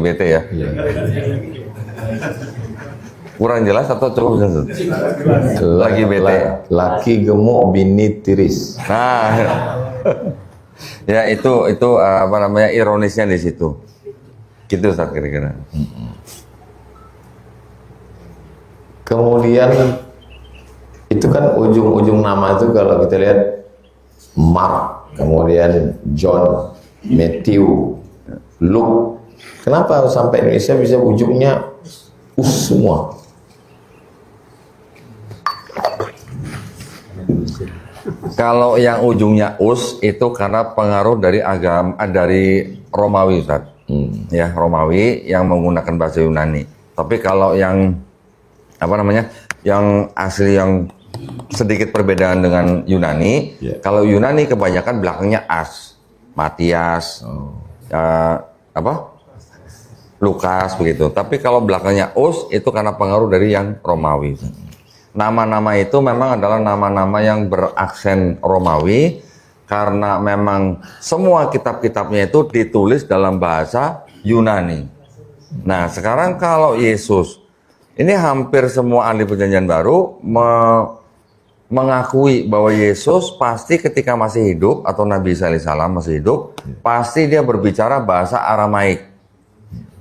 bete ya. Iya. Kurang jelas atau cukup jelas? Lagi bete. Laki gemuk, bini tiris. Nah, ya itu apa namanya ironisnya di situ. Gitu Ustaz kira-kira. Kemudian itu kan ujung-ujung nama itu kalau kita lihat Mark, kemudian John, Matthew, Luke. Kenapa sampai Indonesia bisa ujungnya us semua? Kalau yang ujungnya us itu karena pengaruh dari agama dari Romawi Ustaz. Ya, Romawi yang menggunakan bahasa Yunani. Tapi kalau yang apa namanya? Yang asli yang sedikit perbedaan dengan Yunani. Kalau Yunani kebanyakan belakangnya as, Matias, Lukas begitu. Tapi kalau belakangnya us itu karena pengaruh dari yang Romawi. Nama-nama itu memang adalah nama-nama yang beraksen Romawi karena memang semua kitab-kitabnya itu ditulis dalam bahasa Yunani. Nah, sekarang kalau Yesus, ini hampir semua ahli perjanjian baru mengakui bahwa Yesus pasti ketika masih hidup atau Nabi Isa alaihissalam masih hidup, pasti dia berbicara bahasa Aramaik.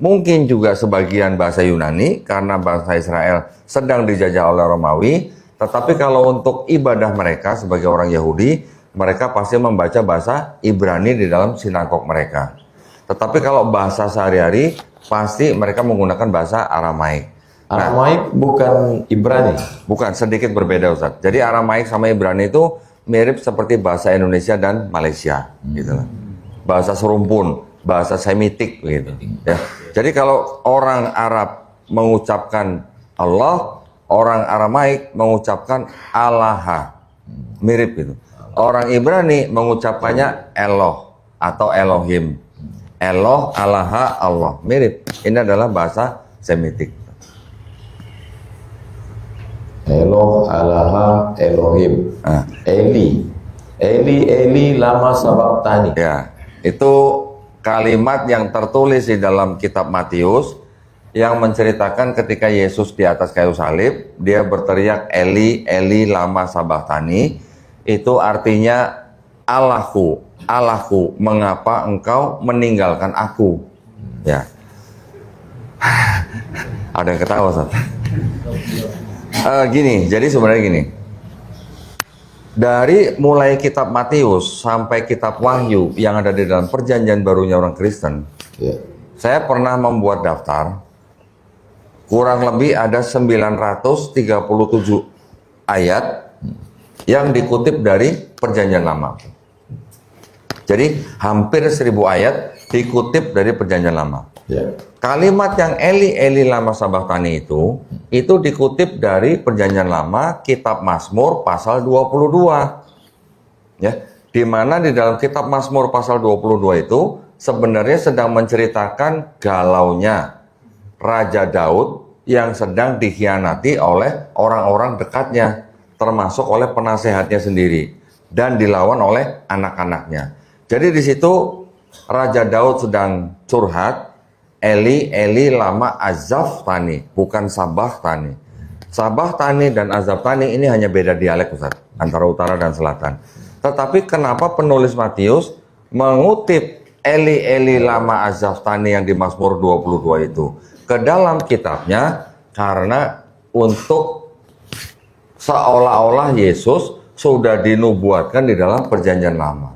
Mungkin juga sebagian bahasa Yunani karena bangsa Israel sedang dijajah oleh Romawi. Tetapi kalau untuk ibadah mereka sebagai orang Yahudi, mereka pasti membaca bahasa Ibrani di dalam sinagog mereka. Tetapi kalau bahasa sehari-hari, pasti mereka menggunakan bahasa Aramaik. Aramaik bukan Ibrani? Bukan, sedikit berbeda Ustaz. Jadi Aramaik sama Ibrani itu mirip seperti bahasa Indonesia dan Malaysia. Gitu lah. Bahasa serumpun, bahasa Semitik gitu. Ya. Jadi kalau orang Arab mengucapkan Allah, orang Aramaik mengucapkan Allah, mirip gitu. Orang Ibrani mengucapkannya Eloh atau Elohim. Eloh, Allah, Allah, mirip. Ini adalah bahasa Semitik. Eloh, Allah, Elohim. Eli, Eli, lama sabachthani. Ya, itu kalimat yang tertulis di dalam kitab Matius yang menceritakan ketika Yesus di atas kayu salib, dia berteriak Eli, Eli, lama sabachthani. Itu artinya Allahku, Allahku, mengapa engkau meninggalkan aku? Ya. Ada yang ketawa, Ustaz. Gini, jadi sebenarnya gini. Dari mulai kitab Matius sampai kitab Wahyu yang ada di dalam perjanjian barunya orang Kristen, saya pernah membuat daftar, kurang lebih ada 937 ayat yang dikutip dari perjanjian lama. Jadi hampir 1000 ayat dikutip dari perjanjian lama. Kalimat yang Eli, Eli, lama sabachthani itu dikutip dari perjanjian lama kitab Mazmur pasal 22. Ya, di mana di dalam kitab Mazmur pasal 22 itu sebenarnya sedang menceritakan galaunya Raja Daud yang sedang dikhianati oleh orang-orang dekatnya, termasuk oleh penasehatnya sendiri dan dilawan oleh anak-anaknya. Jadi di situ Raja Daud sedang curhat, Eli, Eli, lama azabtani, bukan sabachthani. Sabachthani dan azabtani ini hanya beda dialek Ustaz, antara utara dan selatan. Tetapi kenapa penulis Matius mengutip Eli, Eli, lama azabtani yang di Mazmur 22 itu ke dalam kitabnya? Karena untuk seolah-olah Yesus sudah dinubuatkan di dalam perjanjian lama.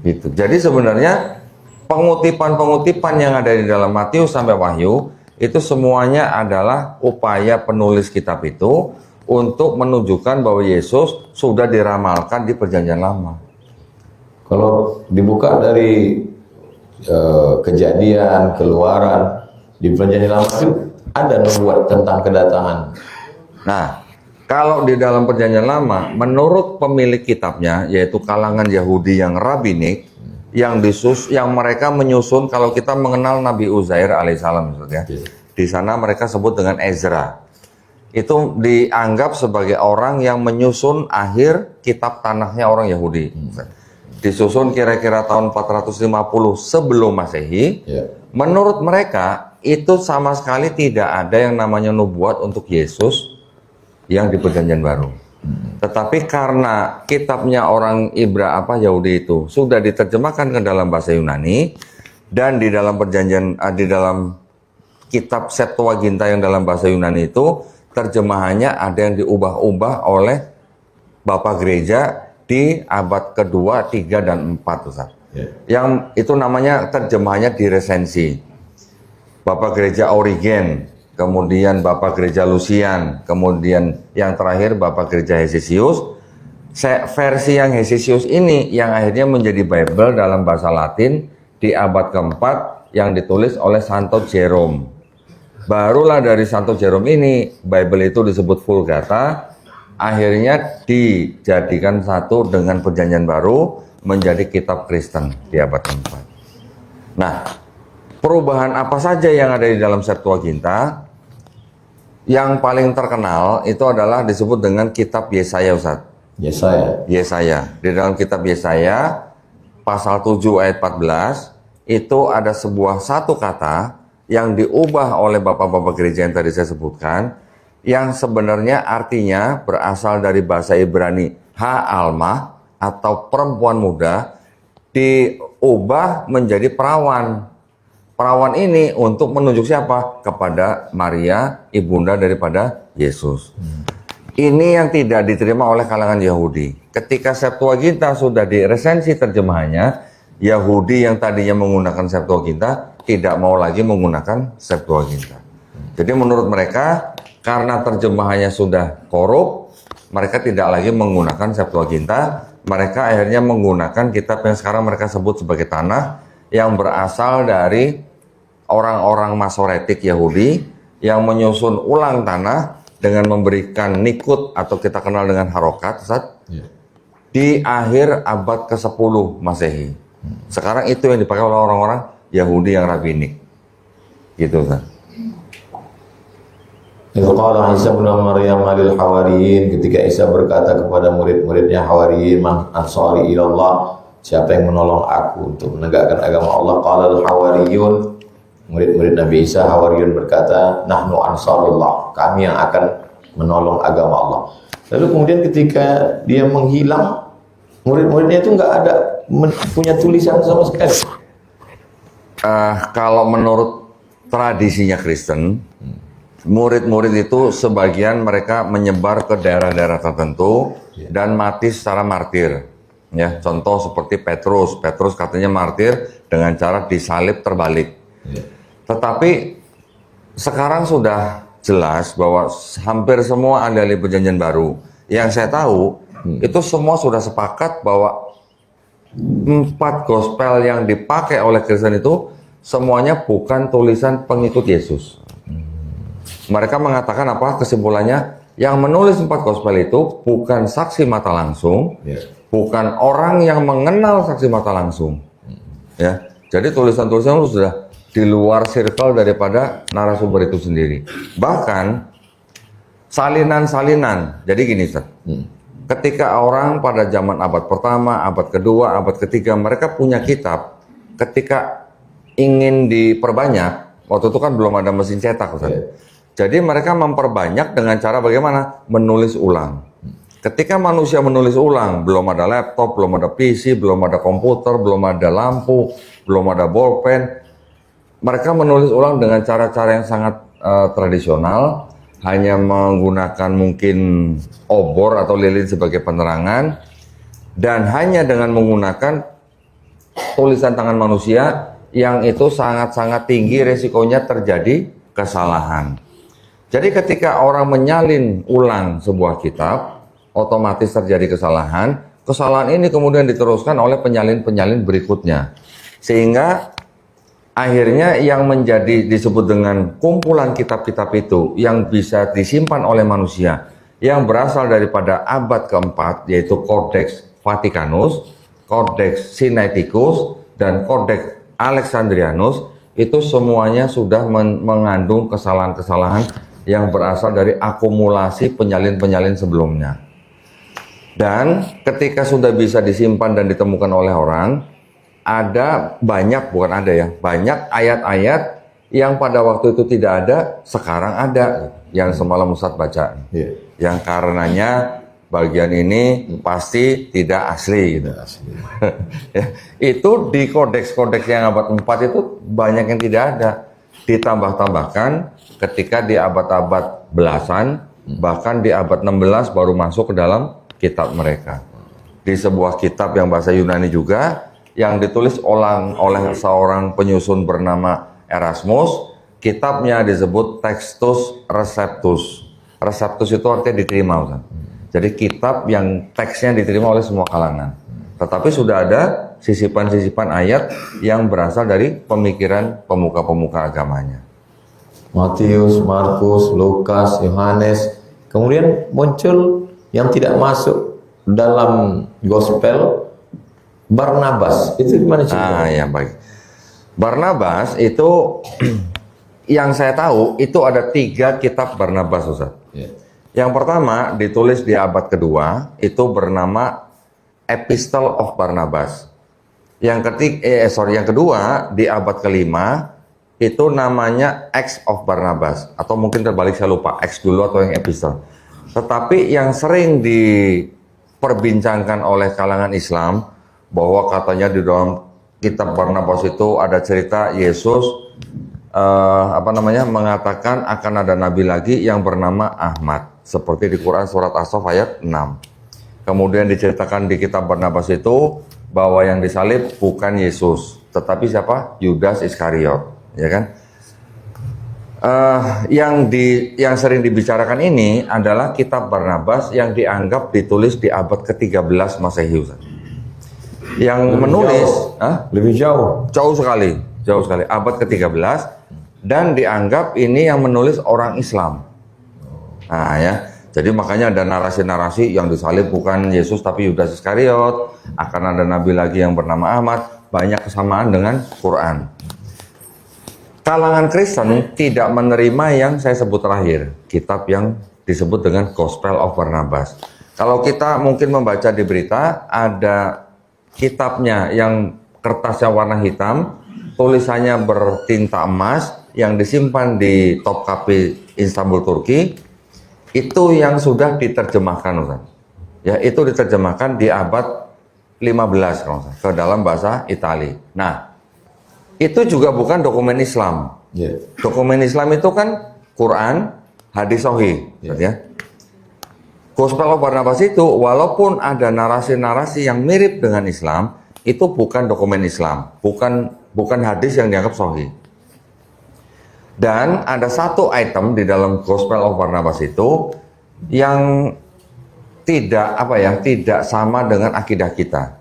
Gitu. Jadi sebenarnya pengutipan-pengutipan yang ada di dalam Matius sampai Wahyu itu semuanya adalah upaya penulis kitab itu untuk menunjukkan bahwa Yesus sudah diramalkan di perjanjian lama. Kalau dibuka dari Kejadian, Keluaran, di perjanjian lama itu ada nubuat tentang kedatangan. Nah, kalau di dalam perjanjian lama, menurut pemilik kitabnya, yaitu kalangan Yahudi yang rabbinik, yang mereka menyusun, kalau kita mengenal Nabi Uzair alaihissalam, ya, di sana mereka sebut dengan Ezra. Itu dianggap sebagai orang yang menyusun akhir kitab tanahnya orang Yahudi. Disusun kira-kira tahun 450 sebelum Masehi. menurut mereka itu sama sekali tidak ada yang namanya nubuat untuk Yesus yang di Perjanjian Baru. Tetapi karena kitabnya orang Yahudi itu sudah diterjemahkan ke dalam bahasa Yunani, dan di dalam di dalam kitab Septuaginta yang dalam bahasa Yunani itu terjemahannya ada yang diubah-ubah oleh Bapak Gereja di abad kedua, 3 dan 4, Ustaz. Yang itu namanya terjemahannya diresensi. Bapak Gereja Origen, kemudian Bapak Gereja Lucian, kemudian yang terakhir Bapak Gereja Hesisius. Versi yang Hesisius ini yang akhirnya menjadi Bible dalam bahasa Latin di abad keempat yang ditulis oleh Santo Jerome. Barulah dari Santo Jerome ini Bible itu disebut Vulgata, akhirnya dijadikan satu dengan Perjanjian Baru menjadi kitab Kristen di abad keempat. Nah, perubahan apa saja yang ada di dalam Septuaginta? Yang paling terkenal itu adalah disebut dengan kitab Yesaya, Ustaz. Yesaya. Di dalam kitab Yesaya pasal 7 ayat 14 itu ada satu kata yang diubah oleh bapak-bapak gereja yang tadi saya sebutkan, yang sebenarnya artinya berasal dari bahasa Ibrani Ha'almah atau perempuan muda, diubah menjadi perawan. Perawan ini untuk menunjuk siapa? Kepada Maria, ibunda daripada Yesus. Ini yang tidak diterima oleh kalangan Yahudi. Ketika Septuaginta sudah diresensi terjemahannya, Yahudi yang tadinya menggunakan Septuaginta tidak mau lagi menggunakan Septuaginta. Jadi menurut mereka, karena terjemahannya sudah korup, mereka tidak lagi menggunakan Septuaginta. Mereka akhirnya menggunakan kitab yang sekarang mereka sebut sebagai Tanakh, yang berasal dari orang-orang Masoretik Yahudi yang menyusun ulang Tanakh dengan memberikan nikut atau kita kenal dengan harokat, Ustaz, di akhir abad ke-10 Masehi. Sekarang itu yang dipakai oleh orang-orang Yahudi yang rabbinik. Gitu, Ustaz. Qala Isa bin Maryam lil hawariyin, ketika Isa berkata kepada murid-muridnya hawariyin, man ansari ilallah, siapa yang menolong aku untuk menegakkan agama Allah? Qala al hawariyun, murid-murid Nabi Isa hawariyun berkata, nahnu ansarullah, kami yang akan menolong agama Allah. Lalu kemudian ketika dia menghilang, murid-muridnya itu nggak ada punya tulisan sama sekali. Kalau menurut tradisinya Kristen, murid-murid itu sebagian mereka menyebar ke daerah-daerah tertentu dan mati secara martir. Ya, contoh seperti Petrus. Petrus katanya martir dengan cara disalib terbalik. Tetapi sekarang sudah jelas bahwa hampir semua ahli-ahli Perjanjian Baru yang saya tahu itu semua sudah sepakat bahwa 4 gospel yang dipakai oleh Kristen itu semuanya bukan tulisan pengikut Yesus. Mereka mengatakan apa? Kesimpulannya, yang menulis 4 gospel itu bukan saksi mata langsung, bukan orang yang mengenal saksi mata langsung. Ya, jadi tulisan-tulisan itu sudah di luar circle daripada narasumber itu sendiri. Bahkan salinan-salinan. Jadi gini, Ustaz. Ketika orang pada zaman abad pertama, abad kedua, abad ketiga, mereka punya kitab. Ketika ingin diperbanyak, waktu itu kan belum ada mesin cetak, Ustaz. Jadi mereka memperbanyak dengan cara bagaimana? Menulis ulang. Ketika manusia menulis ulang, belum ada laptop, belum ada PC, belum ada komputer, belum ada lampu, belum ada bolpen. Mereka menulis ulang dengan cara-cara yang sangat tradisional, hanya menggunakan mungkin obor atau lilin sebagai penerangan, dan hanya dengan menggunakan tulisan tangan manusia yang itu sangat-sangat tinggi resikonya terjadi kesalahan. Jadi ketika orang menyalin ulang sebuah kitab, otomatis terjadi kesalahan. Kesalahan ini kemudian diteruskan oleh penyalin-penyalin berikutnya. Sehingga akhirnya yang menjadi disebut dengan kumpulan kitab-kitab itu yang bisa disimpan oleh manusia, yang berasal daripada abad keempat, yaitu Codex Vaticanus, Codex Sinaiticus, dan Codex Alexandrianus, itu semuanya sudah mengandung kesalahan-kesalahan yang berasal dari akumulasi penyalin-penyalin sebelumnya. Dan ketika sudah bisa disimpan dan ditemukan oleh orang, ada banyak, bukan ada ya, banyak ayat-ayat yang pada waktu itu tidak ada, sekarang ada, yang semalam Ustadz baca. Iya. Yang karenanya bagian ini pasti tidak asli gitu. Ya, itu di kodeks-kodeks yang abad 4 itu banyak yang tidak ada. Ditambah-tambahkan ketika di abad-abad belasan, bahkan di abad 16 baru masuk ke dalam kitab mereka. Di sebuah kitab yang bahasa Yunani juga, yang ditulis oleh seorang penyusun bernama Erasmus, kitabnya disebut Textus Receptus. Receptus itu artinya diterima, Ustaz. Jadi kitab yang teksnya diterima oleh semua kalangan. Tetapi sudah ada sisipan-sisipan ayat yang berasal dari pemikiran pemuka-pemuka agamanya. Matius, Markus, Lukas, Yohanes. Kemudian muncul yang tidak masuk dalam gospel, Barnabas. Itu gimana ceritanya? Ya baik. Barnabas itu yang saya tahu itu ada 3 kitab Barnabas, Ustaz. Ya. Yang pertama ditulis di abad kedua itu bernama Epistle of Barnabas. Yang kedua di abad kelima itu namanya Acts of Barnabas, atau mungkin terbalik, saya lupa Acts dulu atau yang Epistle. Tetapi yang sering diperbincangkan oleh kalangan Islam bahwa katanya di dalam kitab Barnabas itu ada cerita Yesus mengatakan akan ada nabi lagi yang bernama Ahmad, seperti di Quran surat As-Saff ayat 6. Kemudian diceritakan di kitab Barnabas itu bahwa yang disalib bukan Yesus, tetapi siapa? Yudas Iskariot, ya kan? Yang sering dibicarakan ini adalah kitab Barnabas yang dianggap ditulis di abad ke-13 Masehi. Yang lebih menulis lebih jauh sekali, abad ke-13, dan dianggap ini yang menulis orang Islam. Nah ya, jadi makanya ada narasi-narasi yang disalib bukan Yesus tapi Yudas Iskariot, akan ada nabi lagi yang bernama Ahmad, banyak kesamaan dengan Quran. Kalangan Kristen tidak menerima yang saya sebut terakhir, kitab yang disebut dengan Gospel of Barnabas. Kalau kita mungkin membaca di berita, ada kitabnya yang kertasnya warna hitam, tulisannya bertinta emas, yang disimpan di Topkapi Istanbul, Turki. Itu yang sudah diterjemahkan, Ustaz. Ya, itu diterjemahkan di abad 15 ke dalam bahasa Itali. Nah, itu juga bukan dokumen Islam. Yeah. Dokumen Islam itu kan Quran, hadis sahih, ya. Gospel of Barnabas itu walaupun ada narasi-narasi yang mirip dengan Islam, itu bukan dokumen Islam, bukan hadis yang dianggap sahih. Dan ada satu item di dalam Gospel of Barnabas itu yang tidak sama dengan akidah kita.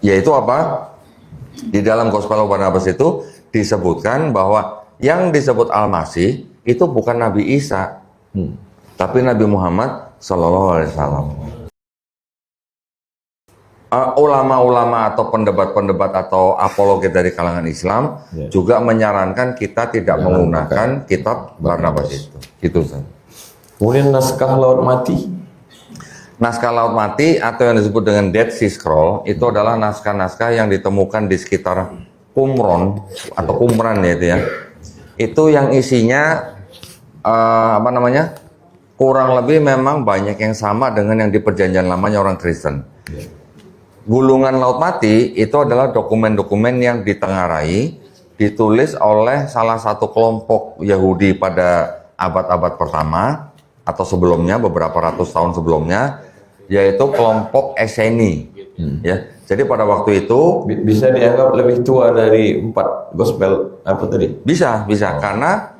Yaitu apa? Di dalam Gospel of Barnabas itu disebutkan bahwa yang disebut Al-Masih itu bukan Nabi Isa, tapi Nabi Muhammad Sallallahu Alaihi Wasallam. Ulama-ulama atau pendebat-pendebat atau apologet dari kalangan Islam juga menyarankan kita tidak menggunakan kitab Barnabas itu. Itu saja. Kemudian naskah Laut Mati. Naskah Laut Mati atau yang disebut dengan Dead Sea Scroll itu adalah naskah-naskah yang ditemukan di sekitar Qumran atau Qumran ya itu ya. Itu yang isinya kurang lebih memang banyak yang sama dengan yang di Perjanjian Lamanya orang Kristen. Gulungan Laut Mati itu adalah dokumen-dokumen yang ditengarai, ditulis oleh salah satu kelompok Yahudi pada abad-abad pertama atau sebelumnya, beberapa ratus tahun sebelumnya, yaitu kelompok Esseni. Ya, jadi pada waktu itu bisa dianggap lebih tua dari 4 gospel apa tadi? Bisa, karena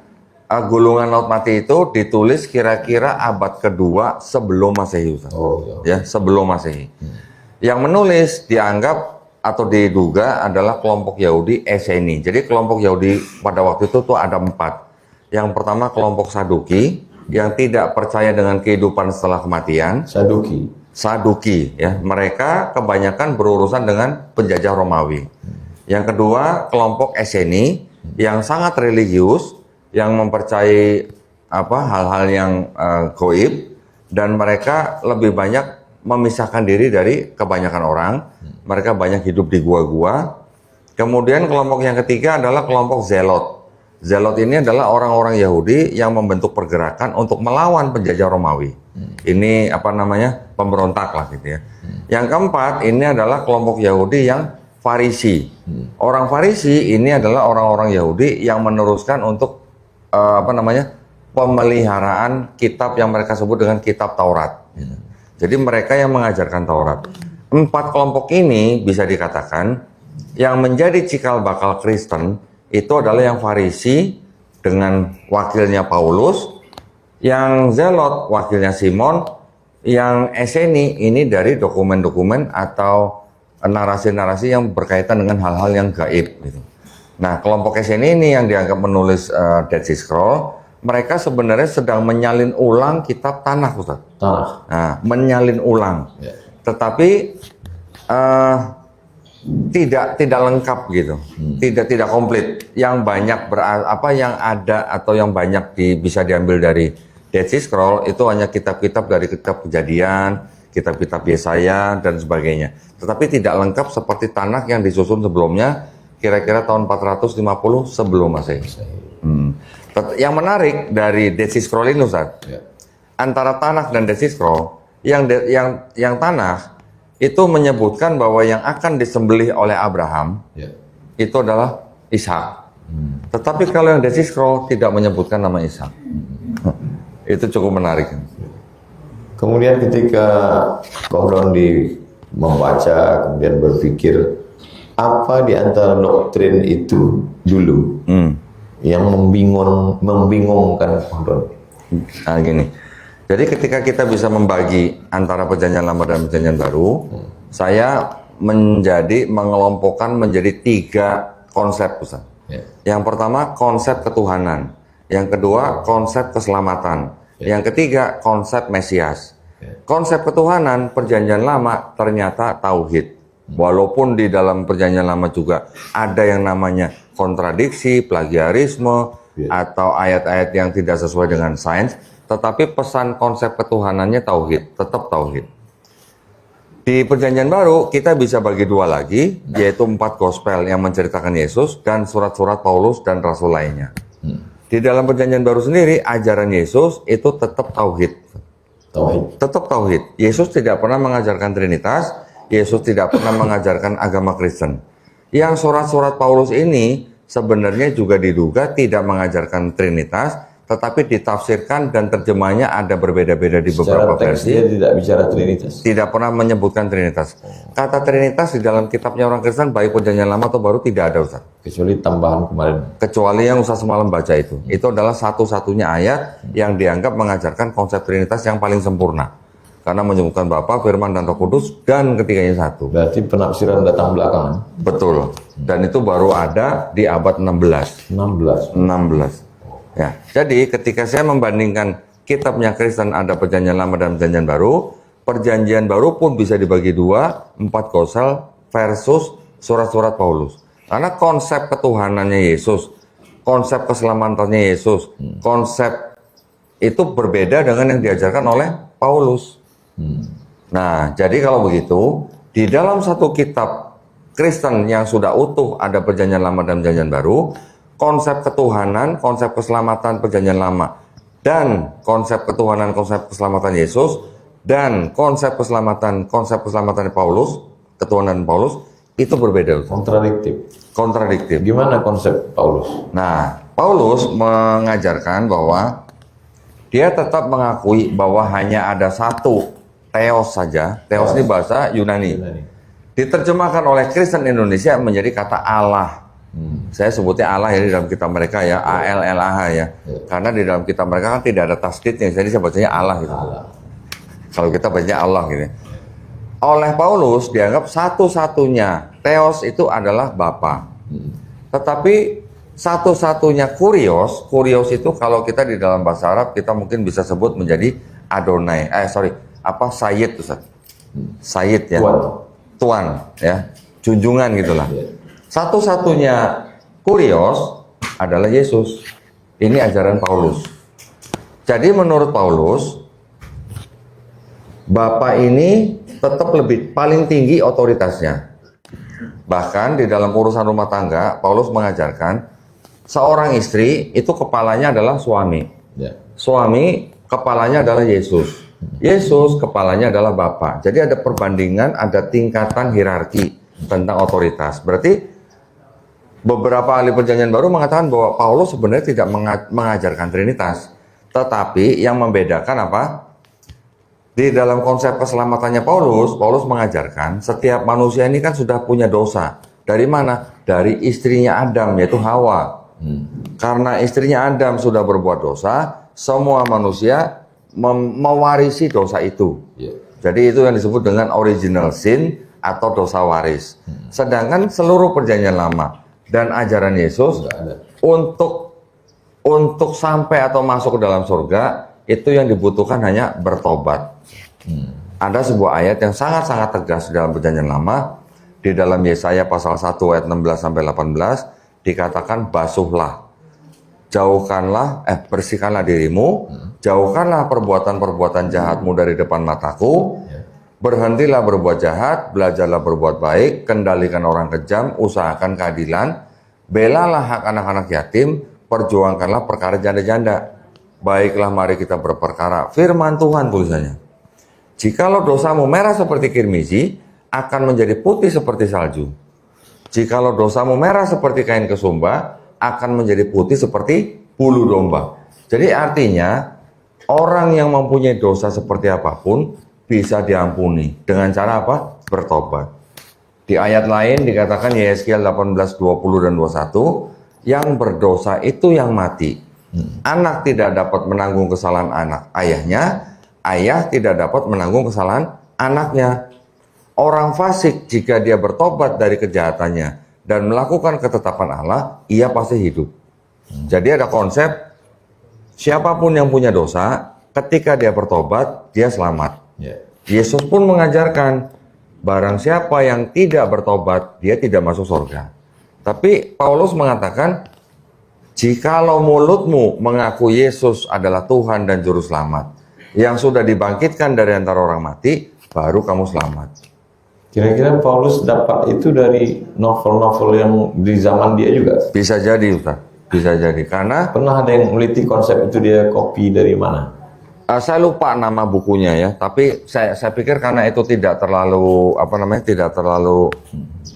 gulungan Laut Mati itu ditulis kira-kira abad kedua sebelum Masehi. Ya, sebelum Masehi. Yang menulis dianggap atau diduga adalah kelompok Yahudi Esseni. Jadi kelompok Yahudi pada waktu itu tuh ada 4. Yang pertama kelompok Saduki yang tidak percaya dengan kehidupan setelah kematian. Saduki ya. Mereka kebanyakan berurusan dengan penjajah Romawi. Yang kedua kelompok Esseni yang sangat religius, yang mempercayai hal-hal yang gaib, dan mereka lebih banyak memisahkan diri dari kebanyakan orang. Mereka banyak hidup di gua-gua. Kemudian kelompok yang ketiga adalah kelompok Zelot. Zelot ini adalah orang-orang Yahudi yang membentuk pergerakan untuk melawan penjajah Romawi. Ini apa namanya, pemberontak lah gitu ya. Yang keempat ini adalah kelompok Yahudi yang Farisi. Orang Farisi ini adalah orang-orang Yahudi yang meneruskan untuk apa namanya, pemeliharaan kitab yang mereka sebut dengan kitab Taurat. Jadi mereka yang mengajarkan Taurat. 4 kelompok ini bisa dikatakan yang menjadi cikal bakal Kristen itu adalah yang Farisi dengan wakilnya Paulus, yang Zelot wakilnya Simon, yang Eseni ini dari dokumen-dokumen atau narasi-narasi yang berkaitan dengan hal-hal yang gaib gitu. Nah, kelompok Eseni ini yang dianggap menulis Dead Sea Scroll, mereka sebenarnya sedang menyalin ulang kitab Tanakh, Ustaz. Nah, menyalin ulang. Tetapi tidak lengkap gitu, tidak komplit. Yang banyak yang ada atau yang banyak bisa diambil dari Dead Sea Scroll itu hanya kitab-kitab dari kitab Kejadian, kitab-kitab Yesaya dan sebagainya. Tetapi tidak lengkap seperti Tanakh yang disusun sebelumnya, kira-kira tahun 450 sebelum Masehi. Yang menarik dari Dead Sea Scroll ini, Ustaz, antara Tanakh dan Dead Sea Scroll, yang Tanakh itu menyebutkan bahwa yang akan disembelih oleh Abraham itu adalah Ishak. Tetapi kalau yang Dead Sea Scroll tidak menyebutkan nama Ishak. Itu cukup menarik. Kemudian ketika Kohdon membaca, kemudian berpikir, apa di antara doktrin itu dulu yang membingungkan Kohdon? Nah, gini. Jadi ketika kita bisa membagi antara perjanjian lama dan perjanjian baru, saya mengelompokkan menjadi 3 konsep, Ustaz. Yang pertama konsep ketuhanan, yang kedua konsep keselamatan, yang ketiga konsep Mesias. Konsep ketuhanan perjanjian lama ternyata tauhid. Walaupun di dalam perjanjian lama juga ada yang namanya kontradiksi, plagiarisme, atau ayat-ayat yang tidak sesuai dengan sains, tetapi pesan konsep ketuhanannya tauhid, tetap tauhid. Di perjanjian baru kita bisa bagi 2 lagi, yaitu 4 gospel yang menceritakan Yesus dan surat-surat Paulus dan rasul lainnya. Di dalam perjanjian baru sendiri ajaran Yesus itu tetap tauhid. Tetap tauhid. Yesus tidak pernah mengajarkan Trinitas, Yesus tidak pernah mengajarkan agama Kristen. Yang surat-surat Paulus ini sebenarnya juga diduga tidak mengajarkan Trinitas, tetapi ditafsirkan dan terjemahnya ada berbeda-beda di beberapa versi. Dia tidak bicara Trinitas. Tidak pernah menyebutkan Trinitas. Kata Trinitas di dalam kitabnya orang Kristen, baik perjanjian lama atau baru, tidak ada, Ustaz. Kecuali tambahan kemarin. Kecuali yang Ustaz semalam baca itu. Itu adalah satu-satunya ayat yang dianggap mengajarkan konsep Trinitas yang paling sempurna. Karena menyebutkan Bapa, Firman, dan Roh Kudus, dan ketiganya satu. Berarti penafsiran datang belakangan. Betul. Dan itu baru ada di abad 16. 16. Ya, jadi ketika saya membandingkan kitabnya Kristen ada perjanjian lama dan perjanjian baru pun bisa dibagi 2, 4 gospel versus surat-surat Paulus. Karena konsep ketuhanannya Yesus, konsep keselamatannya Yesus, konsep itu berbeda dengan yang diajarkan oleh Paulus. Nah, jadi kalau begitu, di dalam satu kitab Kristen yang sudah utuh ada perjanjian lama dan perjanjian baru, konsep ketuhanan, konsep keselamatan perjanjian lama, dan konsep ketuhanan, konsep keselamatan Yesus, dan konsep keselamatan Paulus, ketuhanan Paulus, itu berbeda. Kontradiktif. Gimana konsep Paulus? Nah, Paulus mengajarkan bahwa dia tetap mengakui bahwa hanya ada satu Theos saja. Theos ini bahasa Yunani. Diterjemahkan oleh Kristen Indonesia menjadi kata Allah. Saya sebutnya Allah ya di dalam kitab mereka ya, ALLAH ya. Karena di dalam kitab mereka kan tidak ada tasdidnya, jadi saya bacanya Allah gitu. Kalau kita bacanya Allah gitu. Oleh Paulus dianggap satu-satunya Theos itu adalah Bapa. Tetapi satu-satunya Kurios itu kalau kita di dalam bahasa Arab kita mungkin bisa sebut menjadi Adonai. Sayyid Ustaz. Sayyid ya. Tuan ya. Junjungan gitulah. Satu-satunya Kurios adalah Yesus. Ini ajaran Paulus. Jadi menurut Paulus, Bapa ini tetap lebih paling tinggi otoritasnya. Bahkan di dalam urusan rumah tangga, Paulus mengajarkan seorang istri itu kepalanya adalah suami. Ya. Suami kepalanya adalah Yesus. Yesus kepalanya adalah Bapa. Jadi ada perbandingan, ada tingkatan hierarki tentang otoritas. Berarti beberapa ahli perjanjian baru mengatakan bahwa Paulus sebenarnya tidak mengajarkan Trinitas. Tetapi yang membedakan apa? Di dalam konsep keselamatannya Paulus mengajarkan setiap manusia ini kan sudah punya dosa. Dari mana? Dari istrinya Adam, yaitu Hawa. Karena istrinya Adam sudah berbuat dosa, semua manusia mewarisi dosa itu. Jadi itu yang disebut dengan original sin atau dosa waris. Sedangkan seluruh perjanjian lama dan ajaran Yesus untuk sampai atau masuk ke dalam surga, itu yang dibutuhkan hanya bertobat. Ada sebuah ayat yang sangat-sangat tegas dalam perjanjian lama, di dalam Yesaya pasal 1 ayat 16 sampai 18 dikatakan basuhlah, jauhkanlah, bersihkanlah dirimu, jauhkanlah perbuatan-perbuatan jahatmu dari depan mataku, berhentilah berbuat jahat, belajarlah berbuat baik, kendalikan orang kejam, usahakan keadilan, belalah hak anak-anak yatim, perjuangkanlah perkara janda-janda. Baiklah mari kita berperkara. Firman Tuhan tulisannya. Jikalau dosamu merah seperti kirmizi, akan menjadi putih seperti salju. Jikalau dosamu merah seperti kain kesumba, akan menjadi putih seperti bulu domba. Jadi artinya, orang yang mempunyai dosa seperti apapun, bisa diampuni. Dengan cara apa? Bertobat. Di ayat lain dikatakan Yeskiel 18, 20 dan 21, yang berdosa itu yang mati. Anak tidak dapat menanggung kesalahan anak ayahnya, ayah tidak dapat menanggung kesalahan anaknya. Orang fasik jika dia bertobat dari kejahatannya dan melakukan ketetapan Allah, ia pasti hidup. Jadi ada konsep, siapapun yang punya dosa, ketika dia bertobat, dia selamat. Yesus pun mengajarkan, barang siapa yang tidak bertobat, dia tidak masuk surga. Tapi Paulus mengatakan, jikalau mulutmu mengaku Yesus adalah Tuhan dan Juru Selamat, yang sudah dibangkitkan dari antara orang mati, baru kamu selamat. Kira-kira Paulus dapat itu dari novel-novel yang di zaman dia juga? Bisa jadi, Ustaz. Bisa jadi. Karena Pernah ada yang meliti konsep itu, dia copy dari mana? saya lupa nama bukunya ya, tapi saya pikir karena itu tidak terlalu tidak terlalu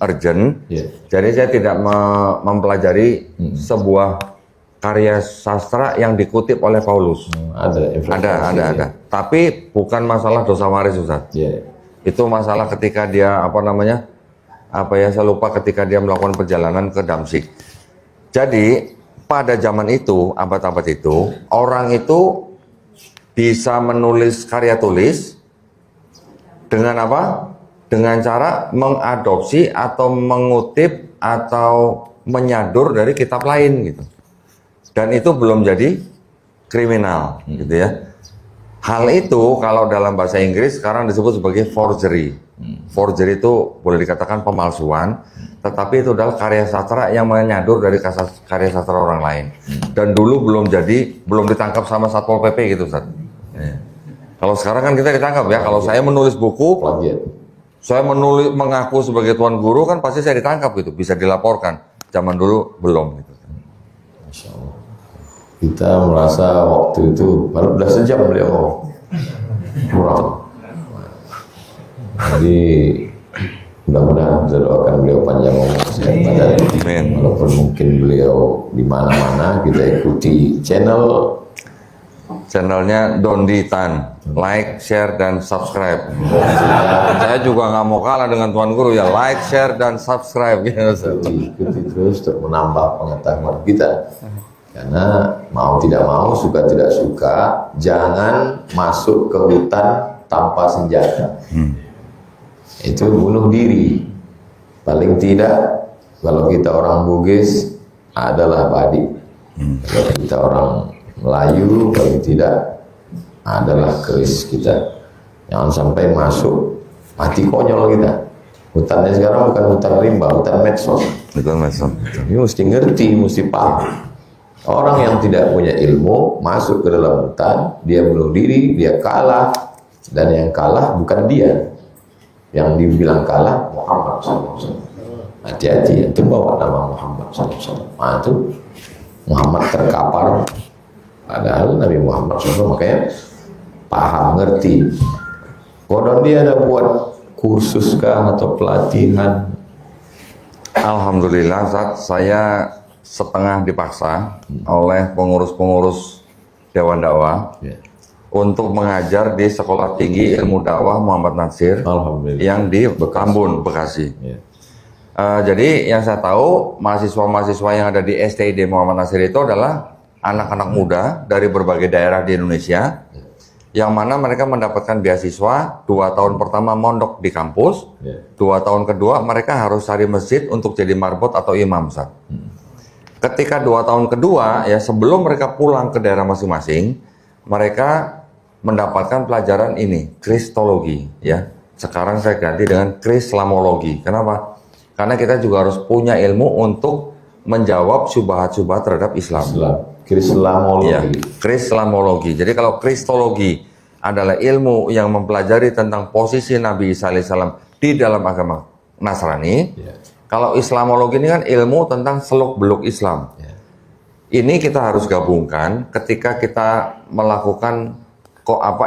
urgent, jadi saya tidak mempelajari sebuah karya sastra yang dikutip oleh Paulus. Ada. Tapi bukan masalah dosa waris, Ustaz. Itu masalah ketika dia saya lupa ketika dia melakukan perjalanan ke Damsyik. Jadi pada zaman itu, abad-abad itu, orang itu bisa menulis karya tulis dengan apa? Dengan cara mengadopsi atau mengutip atau menyadur dari kitab lain gitu. Dan itu belum jadi kriminal gitu ya. Hal itu kalau dalam bahasa Inggris sekarang disebut sebagai forgery. Forgery itu boleh dikatakan pemalsuan, tetapi itu adalah karya sastra yang menyadur dari karya sastra orang lain. Dan dulu belum ditangkap sama Satpol PP gitu, Ustaz. Kalau sekarang kan kita ditangkap ya. Kalau saya menulis buku, saya mengaku sebagai tuan guru kan pasti saya ditangkap gitu, bisa dilaporkan. Zaman dulu belum gitu. Masya Allah. Kita merasa waktu itu baru udah sejam beliau kurang. Jadi mudah-mudahan bisa doakan beliau panjang umur sehat badan. Amin. Walaupun mungkin beliau di mana-mana, kita ikuti channelnya Dondi Tan, like, share, dan subscribe. Saya juga nggak mau kalah dengan Tuan Guru ya, like, share, dan subscribe. Ikuti terus untuk menambah pengetahuan kita. Karena mau tidak mau, suka tidak suka, jangan masuk ke hutan tanpa senjata. Itu bunuh diri. Paling tidak, kalau kita orang Bugis adalah Badi. Kalau kita orang Melayu, paling tidak adalah keris kita. Jangan sampai masuk, mati konyol kita. Hutannya sekarang bukan hutan rimba, hutan medsos. Ini mesti ngerti, mesti paham. Orang yang tidak punya ilmu masuk ke dalam hutan, dia bunuh diri, dia kalah, dan yang kalah bukan dia, yang dibilang kalah Muhammad SAW. Hati-hati, itu bawa nama Muhammad SAW. Nah, itu Muhammad terkapar. Padahal Nabi Muhammad SAW makanya paham, ngerti. Kodon dia ada buat kursus kah atau pelatihan? Alhamdulillah, saya setengah dipaksa oleh pengurus-pengurus Dewan Dakwah untuk mengajar di Sekolah Tinggi Ilmu Dakwah Muhammad Natsir yang di Tambun, Bekasi. Jadi yang saya tahu, mahasiswa-mahasiswa yang ada di STID Muhammad Natsir itu adalah anak-anak muda dari berbagai daerah di Indonesia, yang mana mereka mendapatkan beasiswa 2 tahun pertama mondok di kampus, 2 tahun kedua mereka harus cari masjid untuk jadi marbot atau imam, Ustaz. Ketika 2 tahun kedua, ya sebelum mereka pulang ke daerah masing-masing, mereka mendapatkan pelajaran ini, kristologi, ya. Sekarang saya ganti dengan krislamologi. Kenapa? Karena kita juga harus punya ilmu untuk menjawab syubhat-syubhat terhadap Islam. Krislamologi. Ya, krislamologi. Jadi kalau kristologi adalah ilmu yang mempelajari tentang posisi Nabi Isa alaihissalam di dalam agama Nasrani. Kalau Islamologi ini kan ilmu tentang seluk-beluk Islam. Ini kita harus gabungkan ketika kita melakukan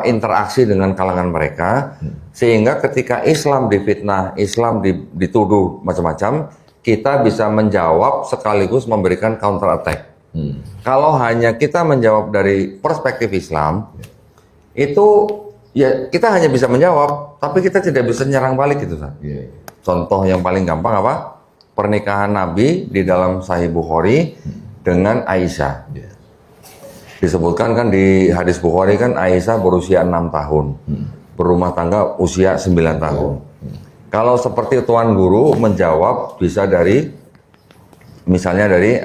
interaksi dengan kalangan mereka, sehingga ketika Islam difitnah, Islam dituduh macam-macam, kita bisa menjawab sekaligus memberikan counter attack. Kalau hanya kita menjawab dari perspektif Islam, itu ya kita hanya bisa menjawab, tapi kita tidak bisa nyerang balik gitu, San. Contoh yang paling gampang apa? Pernikahan Nabi di dalam Sahih Bukhari dengan Aisyah. Disebutkan kan di hadis Bukhari kan Aisyah berusia 6 tahun, berumah tangga usia 9 tahun. Kalau seperti Tuan Guru menjawab bisa dari, misalnya dari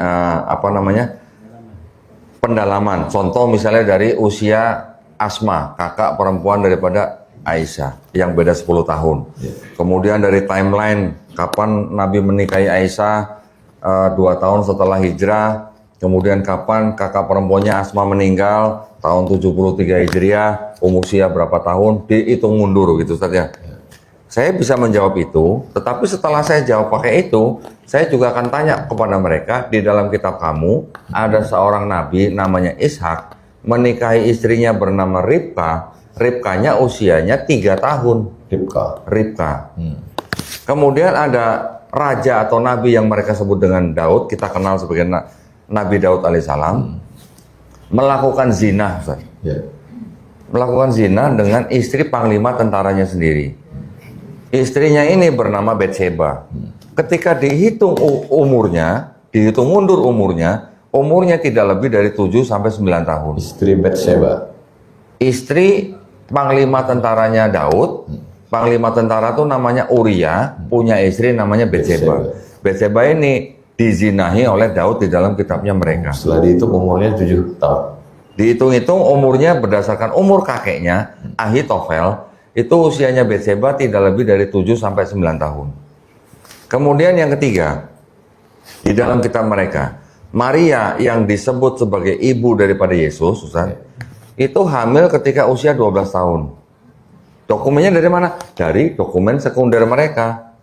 pendalaman. Contoh misalnya dari usia Asma, kakak perempuan daripada Aisyah yang beda 10 tahun. Kemudian dari timeline kapan Nabi menikahi Aisyah 2 tahun setelah hijrah. Kemudian kapan kakak perempuannya Asma meninggal tahun 73 Hijriah, usia berapa tahun, dihitung mundur gitu Ustaz ya. Saya bisa menjawab itu, tetapi setelah saya jawab pakai itu, saya juga akan tanya kepada mereka, di dalam kitab kamu ada seorang nabi namanya Ishak menikahi istrinya bernama Ribka. Ribkanya usianya 3 tahun. Ribka. Kemudian ada raja atau nabi yang mereka sebut dengan Daud, kita kenal sebagai Nabi Daud alaihissalam, melakukan zina, Ustaz. Melakukan zina dengan istri panglima tentaranya sendiri. Istrinya ini bernama Bathsheba. Ketika dihitung umurnya, dihitung mundur umurnya tidak lebih dari 7 sampai 9 tahun. Istri Bathsheba. Istri panglima tentaranya Daud, panglima tentara itu namanya Uria, punya istri namanya Bathsheba. Bathsheba ini dizinahi oleh Daud di dalam kitabnya mereka. Setelah dihitung umurnya 7 tahun. Dihitung-hitung umurnya berdasarkan umur kakeknya, Ahitofel, itu usianya Bathsheba tidak lebih dari 7 sampai 9 tahun. Kemudian yang ketiga, di dalam kitab mereka, Maria yang disebut sebagai ibu daripada Yesus, Ustaz, itu hamil ketika usia 12 tahun. Dokumennya dari mana? Dari dokumen sekunder mereka.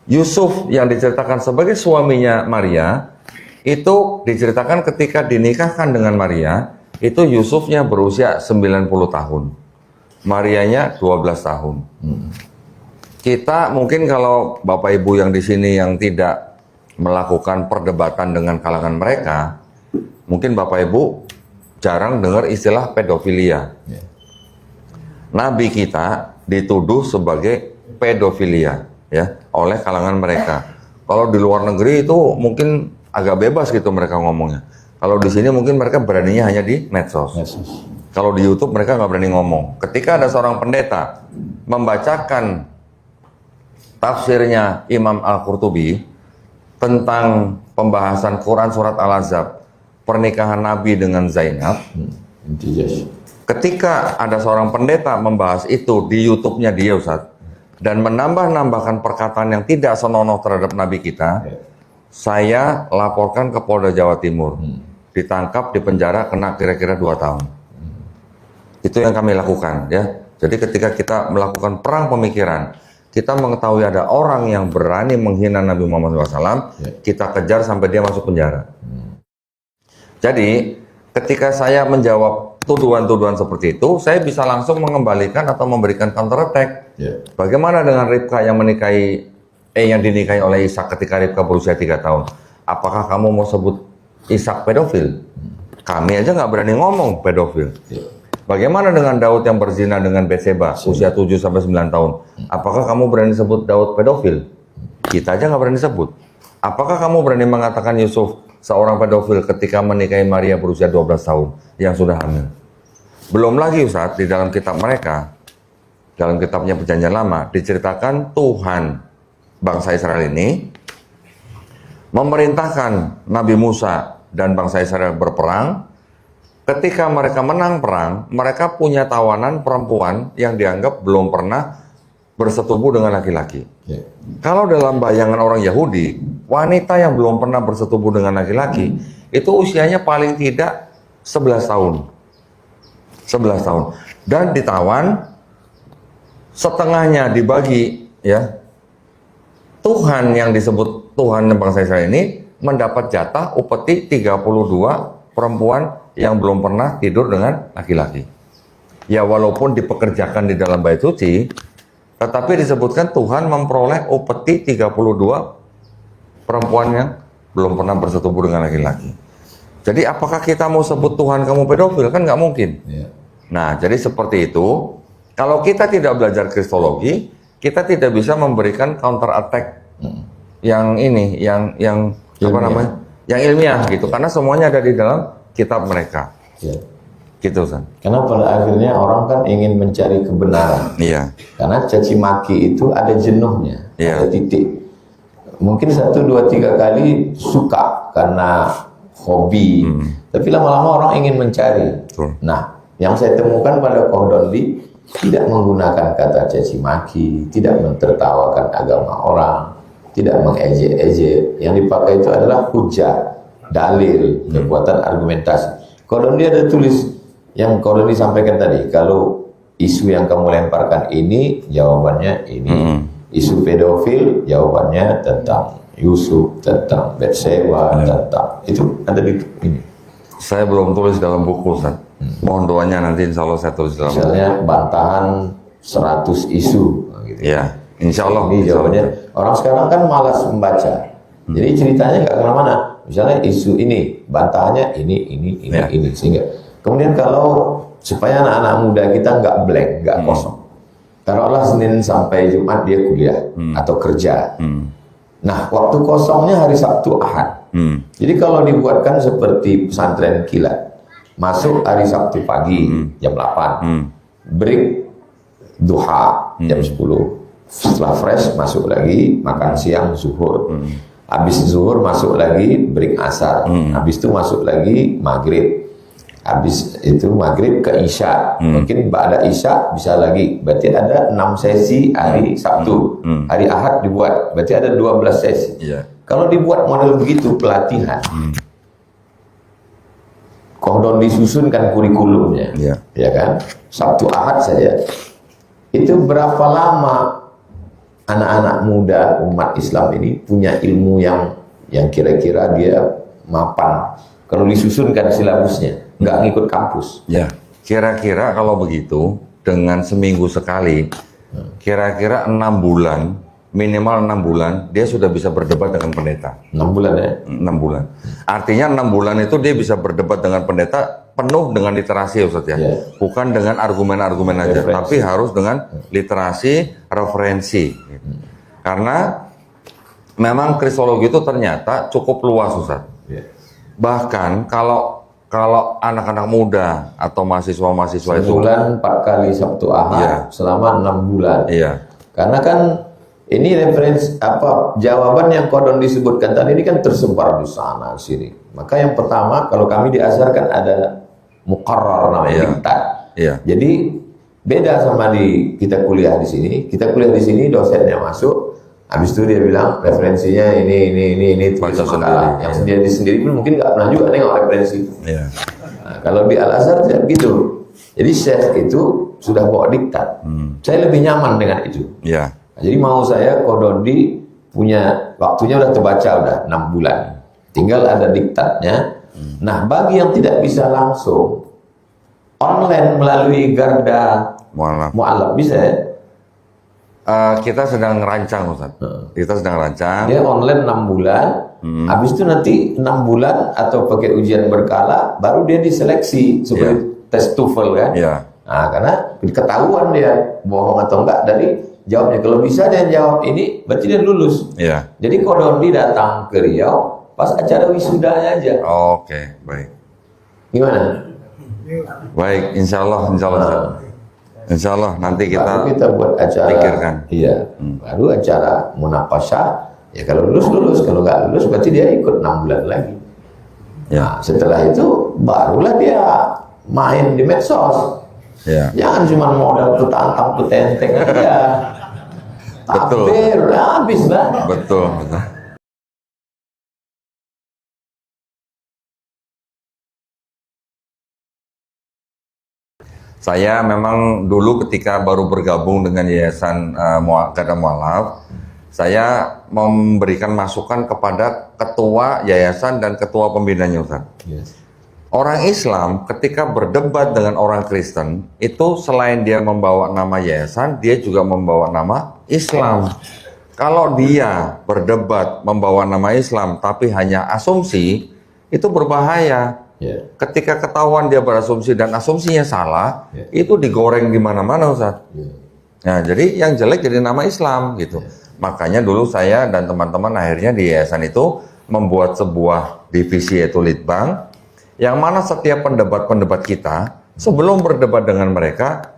Yusuf yang diceritakan sebagai suaminya Maria, itu diceritakan ketika dinikahkan dengan Maria, itu Yusufnya berusia 90 tahun. Marianya 12 tahun. Kita mungkin kalau Bapak Ibu yang di sini yang tidak melakukan perdebatan dengan kalangan mereka, mungkin Bapak Ibu jarang dengar istilah pedofilia. Nabi kita dituduh sebagai pedofilia ya oleh kalangan mereka. Kalau di luar negeri itu mungkin agak bebas gitu mereka ngomongnya. Kalau di sini mungkin mereka beraninya hanya di medsos. Kalau di YouTube mereka nggak berani ngomong. Ketika ada seorang pendeta membacakan tafsirnya Imam Al-Qurtubi tentang pembahasan Quran surat Al-Ahzab, pernikahan Nabi dengan Zainab. Ketika ada seorang pendeta membahas itu di YouTube-nya dia, Ustaz, dan menambahkan perkataan yang tidak senonoh terhadap Nabi kita, saya laporkan ke Polda Jawa Timur. Ditangkap, dipenjara, kena kira-kira 2 tahun. Itu yang kami lakukan, ya. Jadi ketika kita melakukan perang pemikiran, kita mengetahui ada orang yang berani menghina Nabi Muhammad SAW, kita kejar sampai dia masuk penjara. Jadi ketika saya menjawab tuduhan-tuduhan seperti itu, saya bisa langsung mengembalikan atau memberikan counter attack. Bagaimana dengan Ribka yang dinikahi oleh Ishak ketika Ribka berusia 3 tahun? Apakah kamu mau sebut Ishak pedofil? Kami aja nggak berani ngomong pedofil. Bagaimana dengan Daud yang berzina dengan Betseba usia 7-9 tahun? Apakah kamu berani sebut Daud pedofil? Kita aja nggak berani sebut. Apakah kamu berani mengatakan Yusuf seorang pedofil ketika menikahi Maria berusia 12 tahun yang sudah hamil? Belum lagi Ustaz, di dalam kitab mereka, dalam kitabnya Perjanjian Lama, diceritakan Tuhan bangsa Israel ini memerintahkan Nabi Musa dan bangsa Israel berperang. Ketika mereka menang perang, mereka punya tawanan perempuan yang dianggap belum pernah bersetubuh dengan laki-laki. Kalau dalam bayangan orang Yahudi, wanita yang belum pernah bersetubuh dengan laki-laki, itu usianya paling tidak 11 tahun. 11 tahun. Dan ditawan, setengahnya dibagi, ya. Tuhan yang disebut Tuhan bangsa Israel ini mendapat jatah upeti 32 perempuan yang belum pernah tidur dengan laki-laki. Ya walaupun dipekerjakan di dalam bait suci, tetapi disebutkan Tuhan memperoleh upeti 32 perempuan yang belum pernah bersetubuh dengan laki-laki. Jadi apakah kita mau sebut Tuhan kamu pedofil? Kan nggak mungkin. Nah jadi seperti itu. Kalau kita tidak belajar kristologi, kita tidak bisa memberikan counter attack yang ini, yang apa namanya, yang ilmiah gitu. Karena semuanya ada di dalam kitab mereka. Gitu, San. Karena pada akhirnya orang kan ingin mencari kebenaran. Karena caci maki itu ada jenuhnya, ada titik. Mungkin 1, 2, 3 kali suka karena hobi, tapi lama-lama orang ingin mencari. Nah, yang saya temukan pada Kohdonli tidak menggunakan kata caci maki, tidak mentertawakan agama orang, tidak mengejek-ejek. Yang dipakai itu adalah hujah, dalil, kekuatan argumentasi. Kalau dia ada tulis yang kalau disampaikan tadi, kalau isu yang kamu lemparkan ini, jawabannya ini. Isu pedofil, jawabannya tentang Yusuf, tentang Betseba, tentang itu ada di ini. Saya belum tulis dalam buku, Ustaz. Mohon doanya nanti insya Allah saya tulis dalam buku. Misalnya bantahan 100 isu. Gitu. Ya, insya Allah. Ini jawabannya. Orang sekarang kan malas membaca. Jadi ceritanya nggak kemana-mana. Misalnya isu ini, bantahannya ini, sehingga kemudian kalau supaya anak-anak muda kita nggak blank, nggak kosong. Taruhlah Senin sampai Jumat dia kuliah atau kerja. Nah, waktu kosongnya hari Sabtu Ahad. Jadi kalau dibuatkan seperti pesantren kilat, masuk hari Sabtu pagi jam 8, break duha jam 10. Setelah fresh masuk lagi makan siang zuhur. Habis zuhur masuk lagi break asar. Habis itu masuk lagi maghrib. Habis itu maghrib ke isya. Mungkin ba'da isya bisa lagi. Berarti ada 6 sesi hari Sabtu. Hari Ahad dibuat. Berarti ada 12 sesi. Kalau dibuat model begitu pelatihan, Kohdon disusunkan kurikulumnya, ya kan? Sabtu Ahad saja. Itu berapa lama anak-anak muda umat Islam ini punya ilmu yang kira-kira dia mapan kalau disusunkan silabusnya, nggak ngikut kampus. Kira-kira kalau begitu dengan seminggu sekali, kira-kira 6 bulan, minimal 6 bulan dia sudah bisa berdebat dengan pendeta. 6 bulan ya? 6 bulan. Artinya 6 bulan itu dia bisa berdebat dengan pendeta penuh dengan literasi, Ustaz ya. Bukan dengan argumen-argumen aja, tapi harus dengan literasi, referensi. Karena memang kristologi itu ternyata cukup luas, Ustaz. Bahkan kalau anak-anak muda atau mahasiswa-mahasiswa itu sebulan 4 kali Sabtu Ahad selama 6 bulan. Karena kan ini referensi jawaban yang Kohdon disebutkan tadi ini kan tersebar di sana sini. Maka yang pertama kalau kami diajarkan ada muqarrar namanya diktat. Jadi beda sama kita kuliah di sini. Kita kuliah di sini dosennya masuk, habis itu dia bilang referensinya ini tulis makalah. Yang sendiri pun mungkin nggak pernah juga nengok referensi itu. Nah, kalau di Al Azhar tidak begitu. Jadi syekh itu sudah bawa diktat. Saya lebih nyaman dengan itu. Ya. Jadi mau saya Kodondi punya waktunya udah terbaca udah 6 bulan. Tinggal ada diktatnya. Nah, bagi yang tidak bisa langsung online melalui Garda Mu'alaf bisa ya? Kita sedang rancang, Ustaz. Kita sedang rancang. Dia online 6 bulan. Habis itu nanti 6 bulan atau pakai ujian berkala baru dia diseleksi seperti tes TOEFL kan. Iya. Nah, karena ketahuan dia bohong atau enggak dari jawabnya. Kalau bisa dia jawab ini berarti dia lulus. Iya. Jadi Kodondi datang ke Riau pas acara wisudanya aja. Oke, baik. Gimana? Baik, insya Allah, Ustaz. Insya Allah nanti Baru kita kita buat acara. pikirkan. Iya. Baru acara munakasah. Ya kalau lulus, kalau nggak lulus berarti dia ikut 6 bulan lagi. Ya. Nah, setelah itu barulah dia main di medsos. Ya. Jangan cuma modal petantang petenteng aja. Betul. Takbir, habis lah. Betul, betul. Saya memang dulu ketika baru bergabung dengan Yayasan Garda Mu'alaf, saya memberikan masukan kepada ketua yayasan dan ketua pembinanya, Ustaz. Yes. Orang Islam ketika berdebat dengan orang Kristen, itu selain dia membawa nama yayasan, dia juga membawa nama Islam. Kalau dia berdebat membawa nama Islam tapi hanya asumsi, itu berbahaya. Yeah. Ketika ketahuan dia berasumsi dan asumsinya salah, itu digoreng di mana-mana, Ustaz. Nah, jadi yang jelek jadi nama Islam gitu. Makanya dulu saya dan teman-teman akhirnya di yayasan itu membuat sebuah divisi yaitu Litbang, yang mana setiap pendebat-pendebat kita sebelum berdebat dengan mereka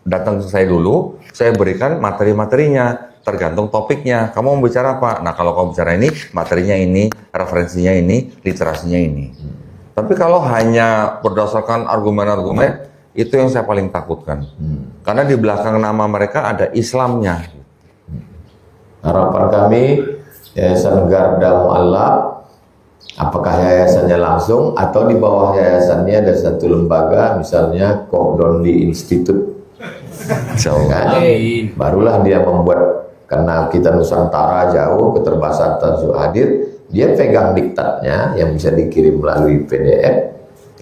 datang ke saya dulu, saya berikan materi-materinya, tergantung topiknya. Kamu mau bicara apa? Nah, kalau kamu bicara ini, materinya ini, referensinya ini, literasinya ini. Tapi kalau hanya berdasarkan argumen-argumen, itu yang saya paling takutkan. Karena di belakang nama mereka ada Islamnya. Harapan kami, Yayasan Garda Mu'alaf, apakah yayasannya langsung atau di bawah yayasannya ada satu lembaga, misalnya Kodondi Institute. Kan? Barulah dia membuat, karena kita Nusantara jauh, keterbatasan hadir, dia pegang diktatnya yang bisa dikirim melalui PDF,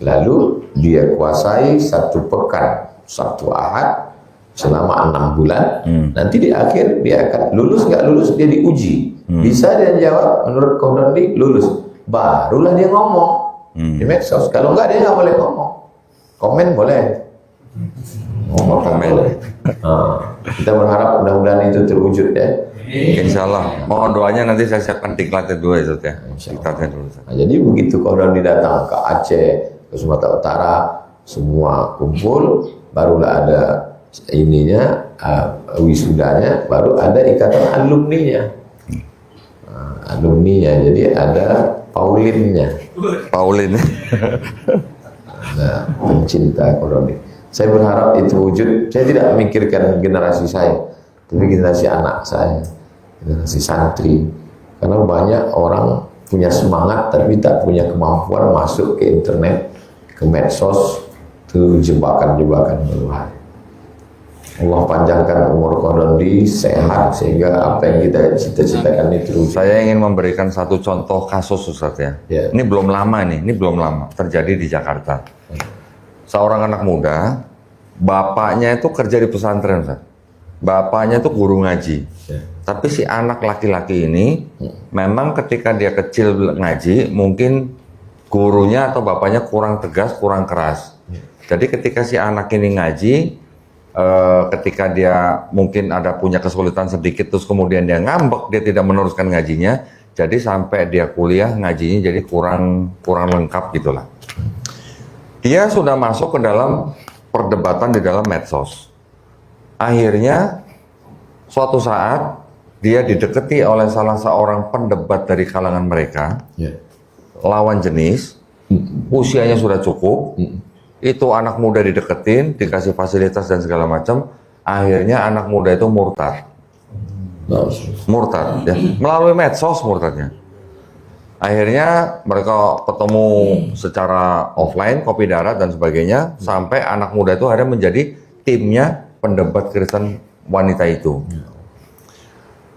lalu dia kuasai 1 pekan, 1 ahad, selama 6 bulan. Nanti di akhir dia akan lulus nggak lulus dia diuji. Bisa dia jawab menurut Kodondi lulus, barulah dia ngomong di medsos. Kalau nggak dia nggak boleh ngomong. Komen boleh. Ngomong boleh. Kita berharap mudah-mudahan itu terwujud ya. Insya Allah. Mohon doanya nanti saya siapkan diklatnya dulu ya, Ustaz ya. Diklatnya dulu. Nah, jadi begitu Kodondi datang ke Aceh, ke Sumatera Utara, semua kumpul, barulah ada ininya, wisudanya, baru ada ikatan alumninya. Alumninya, jadi ada Paulinnya. Paulin. Nah, pencinta Kodondi. Saya berharap itu wujud. Saya tidak memikirkan generasi saya, tapi generasi anak saya, generasi santri. Karena banyak orang punya semangat tapi tak punya kemampuan masuk ke internet, ke medsos, ke jebakan-jebakan berbahaya. Allah panjangkan umur Kodondi, sehat, sehingga apa yang kita cita-citakan itu terwujud. Saya ingin memberikan satu contoh kasus, Ustaz ya. Ini belum lama nih, ini belum lama. Terjadi di Jakarta. Seorang anak muda, bapaknya itu kerja di pesantren, Ustaz. Bapaknya itu guru ngaji. Tapi si anak laki-laki ini, memang ketika dia kecil ngaji, mungkin gurunya atau bapaknya kurang tegas, kurang keras. Jadi ketika si anak ini ngaji, ketika dia mungkin ada punya kesulitan sedikit, terus kemudian dia ngambek, dia tidak meneruskan ngajinya, jadi sampai dia kuliah ngajinya jadi kurang lengkap gitulah. Dia sudah masuk ke dalam perdebatan di dalam medsos. Akhirnya suatu saat dia didekati oleh salah seorang pendebat dari kalangan mereka, lawan jenis, usianya sudah cukup. Itu anak muda dideketin, dikasih fasilitas dan segala macam. Akhirnya anak muda itu murtad. Murtad, ya. Melalui medsos murtadnya. Akhirnya mereka ketemu secara offline, kopi darat dan sebagainya, sampai anak muda itu akhirnya menjadi timnya pendebat Kristen wanita itu.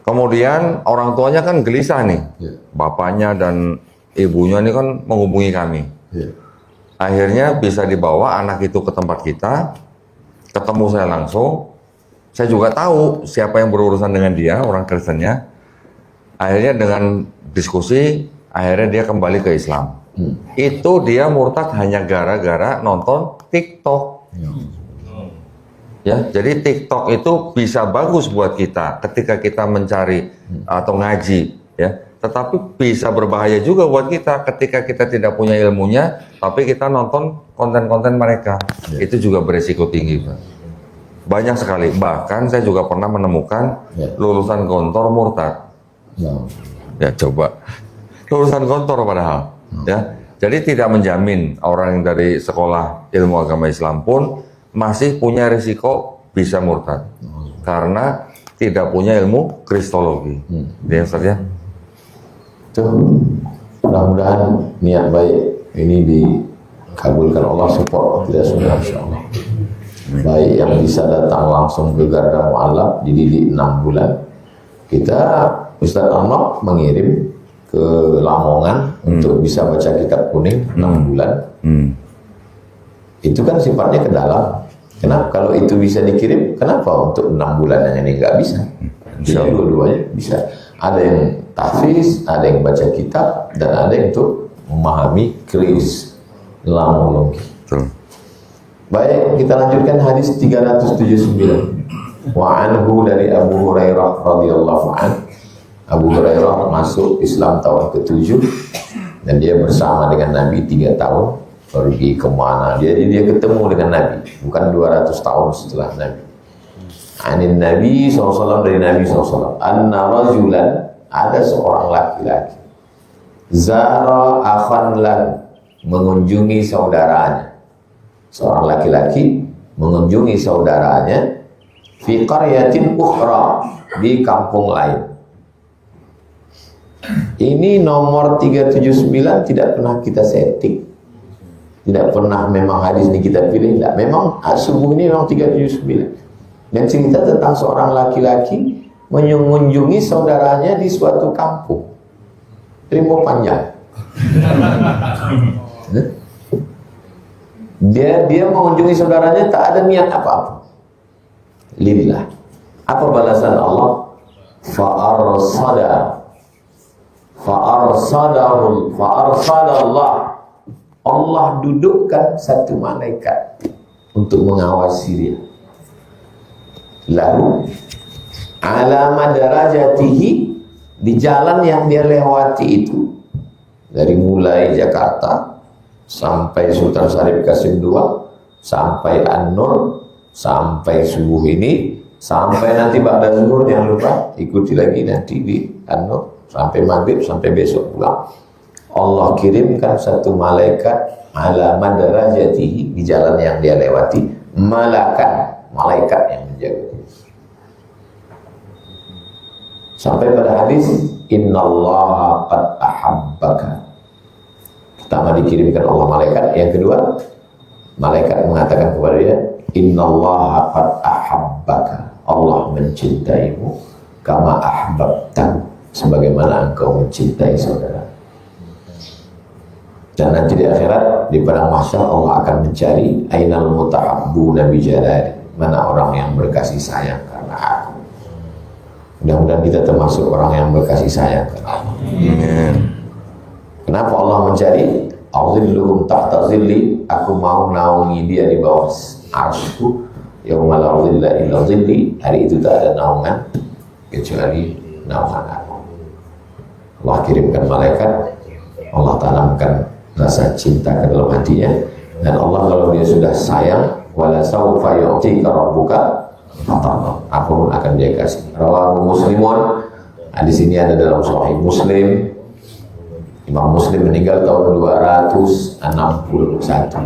Kemudian orang tuanya kan gelisah nih, bapaknya dan ibunya ini kan menghubungi kami. Akhirnya bisa dibawa anak itu ke tempat kita, ketemu saya langsung. Saya juga tahu siapa yang berurusan dengan dia, orang Kristennya. Akhirnya dengan diskusi, akhirnya dia kembali ke Islam. Itu dia murtad hanya gara-gara nonton TikTok. Ya, jadi TikTok itu bisa bagus buat kita ketika kita mencari atau ngaji, ya. Tetapi bisa berbahaya juga buat kita ketika kita tidak punya ilmunya, tapi kita nonton konten-konten mereka. Itu juga beresiko tinggi, Pak. Banyak sekali. Bahkan saya juga pernah menemukan lulusan Gontor murtad. Ya coba, lulusan Gontor padahal, ya. Jadi tidak menjamin orang yang dari sekolah ilmu agama Islam pun masih punya risiko bisa murtad karena tidak punya ilmu kristologi. Ya, Ustaz ya. Tuh, mudah-mudahan niat baik ini dikabulkan Allah, support tidak sudah insyaallah. Baik yang bisa datang langsung ke Garda Mu'allaf dididik 6 bulan. Kita Ustaz Ahmad mengirim ke Lamongan untuk bisa baca kitab kuning 6 bulan. Itu kan sifatnya ke dalam. Kenapa kalau itu bisa dikirim? Kenapa untuk 6 bulan yang ini nggak bisa? Bisa dua-duanya bisa. Ada yang tahfiz, ada yang baca kitab, dan ada yang untuk memahami kris lamologi. Baik, kita lanjutkan hadis 379. Wa anhu dari Abu Hurairah radhiyallahu anhu. Abu Hurairah masuk Islam tahun ke-7 dan dia bersama dengan Nabi 3 tahun. Pergi kemana, jadi dia ketemu dengan Nabi, bukan 200 tahun setelah Nabi. Anin Nabi SAW, dari Nabi SAW, anna rajulan, ada seorang laki-laki, zara akhan lahu, mengunjungi saudaranya. Seorang laki-laki mengunjungi saudaranya fi qaryatin ukhra, di kampung lain. Ini nomor 379 tidak pernah kita setting. Tidak pernah memang hadis ini kita pilih, tidak. Memang subuh ini memang 379. Dan cerita tentang seorang laki-laki mengunjungi saudaranya di suatu kampung. Terima panjang. Dia mengunjungi saudaranya tak ada niat apa-apa. Lillah. Apa balasan Allah? Fa'arsadallah. Allah dudukkan satu malaikat untuk mengawasi dia. Lalu ala madarajatihi, di jalan yang dia lewati itu, dari mulai Jakarta sampai Sultan Syarif Qasim II, sampai An-Nur, sampai subuh ini, sampai nanti ba'da zuhur, jangan lupa ikuti lagi nanti di An-Nur, sampai maghrib, sampai besok pulang. Allah kirimkan satu malaikat ala madarajatihi, di jalan yang dia lewati, malaikat yang menjaga dia. Sampai pada hadis innallaha qad ahabbaka. Pertama dikirimkan Allah malaikat, yang kedua malaikat mengatakan kepada dia innallaha qad ahabbaka, Allah mencintaimu kama ahbabta, sebagaimana engkau mencintai saudara. Dan nanti di akhirat, di padang mahsyar, Allah akan mencari ainal mutahabbu nabi jalali, mana orang yang berkasih sayang karena aku. Mudah-mudahan kita termasuk orang yang berkasih sayang karena Allah. Kenapa Allah mencari? A'udzullahum tahta zilli, aku mau naungi dia di bawah arsy-Ku, yauma la zilla illa zilli, hari itu tak ada naungan kecuali naungan aku. Allah kirimkan malaikat, Allah tanamkan rasa cinta ke dalam hatinya, dan Allah kalau dia sudah sayang, wala sawfa yu'tika rabbuka fatarda, apapun akan dia kasih. Rawahu Muslimun, hadis ini ada dalam Sahih Muslim. Imam Muslim meninggal tahun 261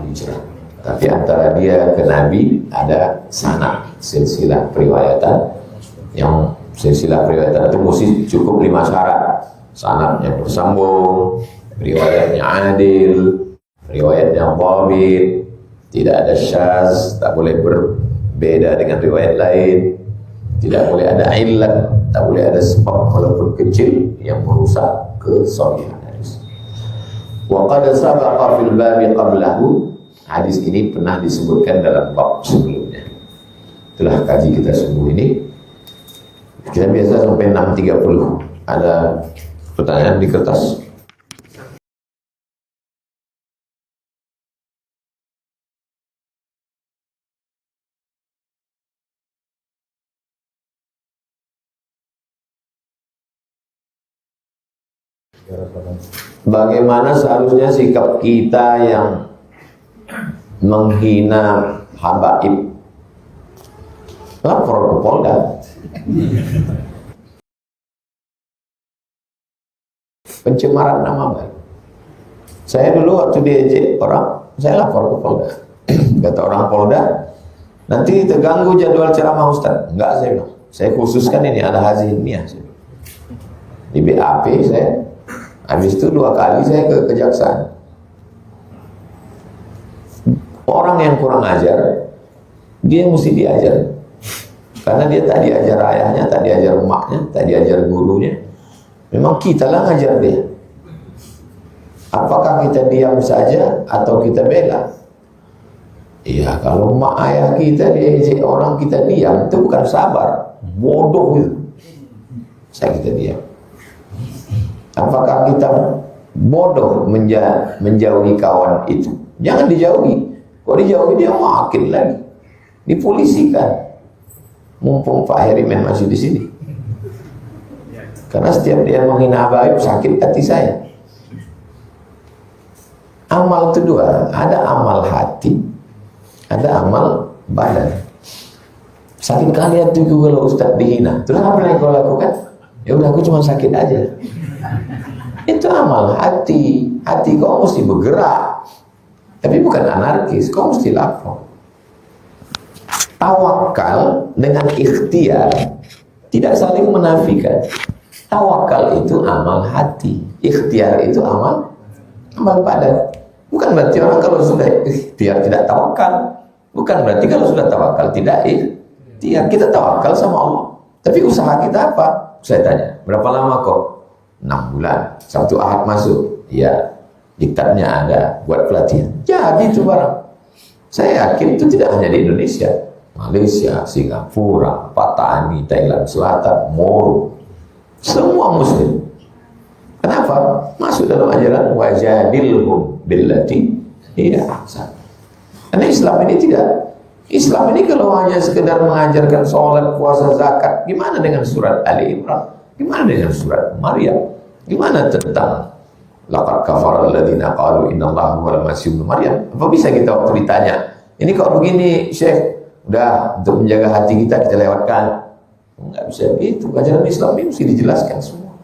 Hijrah. Tapi antara dia ke Nabi ada sanad, silsilah periwayatan, yang silsilah periwayatan itu mesti cukup 5 syarat. Sanadnya bersambung, riwayatnya adil, riwayatnya dhabit, tidak ada syaz, tak boleh beda dengan riwayat lain. Tidak boleh ada illat, tak boleh ada sebab walaupun kecil yang merusak kesahihan hadis. Wa qad sabaqa fil babi qablahu, hadis ini pernah disebutkan dalam bab sebelumnya. Telah kaji kita semua ini. Kita biasa sampai 6.30. Ada pertanyaan di kertas? Bagaimana seharusnya sikap kita yang menghina habaib? Lapor ke Polda. Pencemaran nama baik. Saya dulu waktu diejek orang, saya lapor ke Polda. Kata orang Polda, nanti terganggu jadwal ceramah Ustaz. Enggak, saya bilang. Saya khususkan ini ada haji ilmiah. Di BAP saya. Habis itu 2 kali saya ke kejaksaan. Orang yang kurang ajar, dia mesti diajar. Karena dia tak diajar ayahnya, tak diajar emaknya, tak diajar gurunya. Memang kita lah ngajar dia. Apakah kita diam saja atau kita bela? Iya, kalau emak ayah kita diejek orang kita diam, itu bukan sabar, bodoh itu. Saya kita diam. Apakah kita bodoh menjauhi kawan itu? Jangan dijauhi. Kalau dijauhi dia makin lagi. Dipolisikan. Mumpung Pak Herimen masih di sini. Karena setiap dia menghina habaib sakit hati saya. Amal itu 2, ada amal hati, ada amal badan. Sakit kali hati gue kalau Ustaz dihina. Terus apa yang kau lakukan? Ya udah, aku cuma sakit aja. Itu amal hati. Hati kau mesti bergerak. Tapi bukan anarkis, kau mesti lapor. Tawakal dengan ikhtiar tidak saling menafikan. Tawakal itu amal hati, ikhtiar itu amal badan. Bukan berarti orang kalau sudah ikhtiar tidak tawakal. Bukan berarti kalau sudah tawakal tidak ikhtiar. Kita tawakal sama Allah. Tapi usaha kita apa? Saya tanya, berapa lama kok? 6 bulan. Sabtu Ahad masuk. Ya, diktatnya ada buat pelatihan. Jadi itu barang. Saya yakin itu tidak hanya di Indonesia. Malaysia, Singapura, Patani, Thailand Selatan, Moro. Semua muslim. Kenapa? Masuk dalam ajaran wajadilhum billati hiya ahsan. Karena Islam ini tidak. Islam ini kalau hanya sekedar mengajarkan sholat, puasa, zakat, gimana dengan surat Ali Imran? Gimana dengan surat Maryam? Gimana tentang laqad kafara alladziina qalu innallaha huwal masih ibnu Maryam? Apa bisa kita waktu ditanya, ini kok begini, Syekh? Udah, untuk menjaga hati kita lewatkan. Enggak bisa begitu. Ajaran Islam ini mesti dijelaskan semua.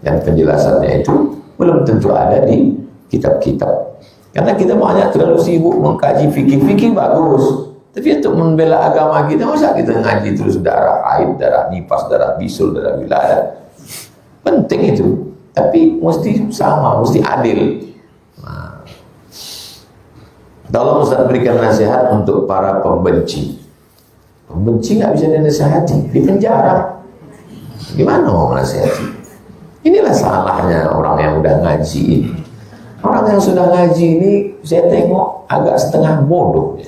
Dan penjelasannya itu belum tentu ada di kitab-kitab. Karena kita banyak terlalu sibuk mengkaji fikih-fikih bagus. Tapi untuk membela agama kita, masa kita ngaji terus darah haid, darah nifas, darah bisul, darah wiladah. Penting itu. Tapi mesti sama, mesti adil. Nah, tolong Ustaz berikan nasihat untuk para pembenci. Pembenci nggak bisa dinasihati, di penjara. Gimana mau menasihati? Inilah salahnya orang yang udah ngaji ini. Orang yang sudah ngaji ini, saya tengok agak setengah bodoh.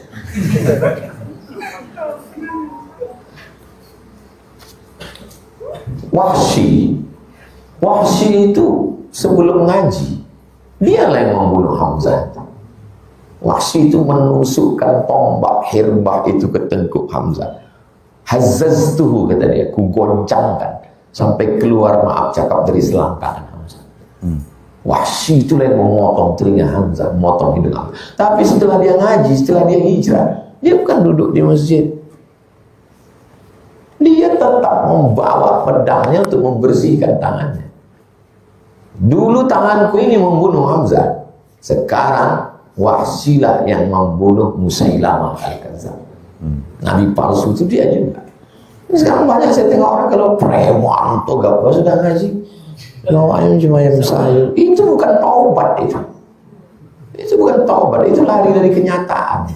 Wahsy itu sebelum ngaji, dialah yang membunuh Hamzah. Wahsy itu menusukkan tombak hirbah itu ke tengkuk Hamzah. Hazzaztuhu, kata dia, ku goncangkan sampai keluar, maaf cakap, dari selangkangan Hamzah. Wahsy itulah yang memotong telinga Hamzah, memotong hidung Hamzah. Tapi setelah dia ngaji, setelah dia hijrah, dia bukan duduk di masjid. Dia tetap membawa pedangnya untuk membersihkan tangannya. Dulu tanganku ini membunuh Hamzah, sekarang Wahsy lah yang membunuh Musailamah Al-Kadzdzab. Nabi palsu itu dia juga. Sekarang banyak saya tengok orang kalau preman atau apa sudah ngaji, ayam cuma ayam sayur. Itu bukan taubat itu. Itu bukan taubat, itu lari dari kenyataan.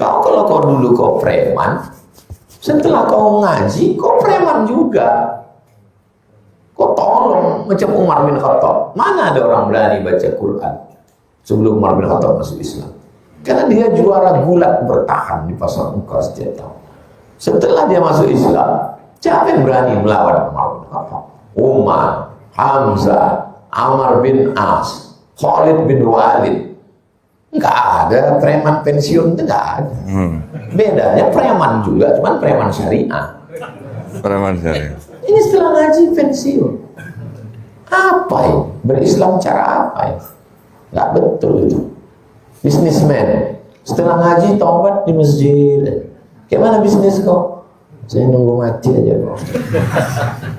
Kalau kau dulu kau preman, setelah kau ngaji, kau preman juga. Kau tolong macam Umar bin Khattab. Mana ada orang berani baca Quran sebelum Umar bin Khattab masuk Islam? Karena dia juara gulat bertahan di pasar muka setiap tahun. Setelah dia masuk Islam, siapa yang berani melawan Umar bin Khattab? Umar, Hamzah, Amr bin As, Khalid bin Walid. Enggak ada preman pensiun, itu enggak ada. Bedanya preman juga, cuman preman syariah. Preman syariah. Ini setelah ngaji pensiun. Apa ini? Berislam cara apa ya? Nggak betul itu. Bisnismen. Setelah ngaji taubat di masjid. Gimana bisnis kau? Saya nunggu mati aja.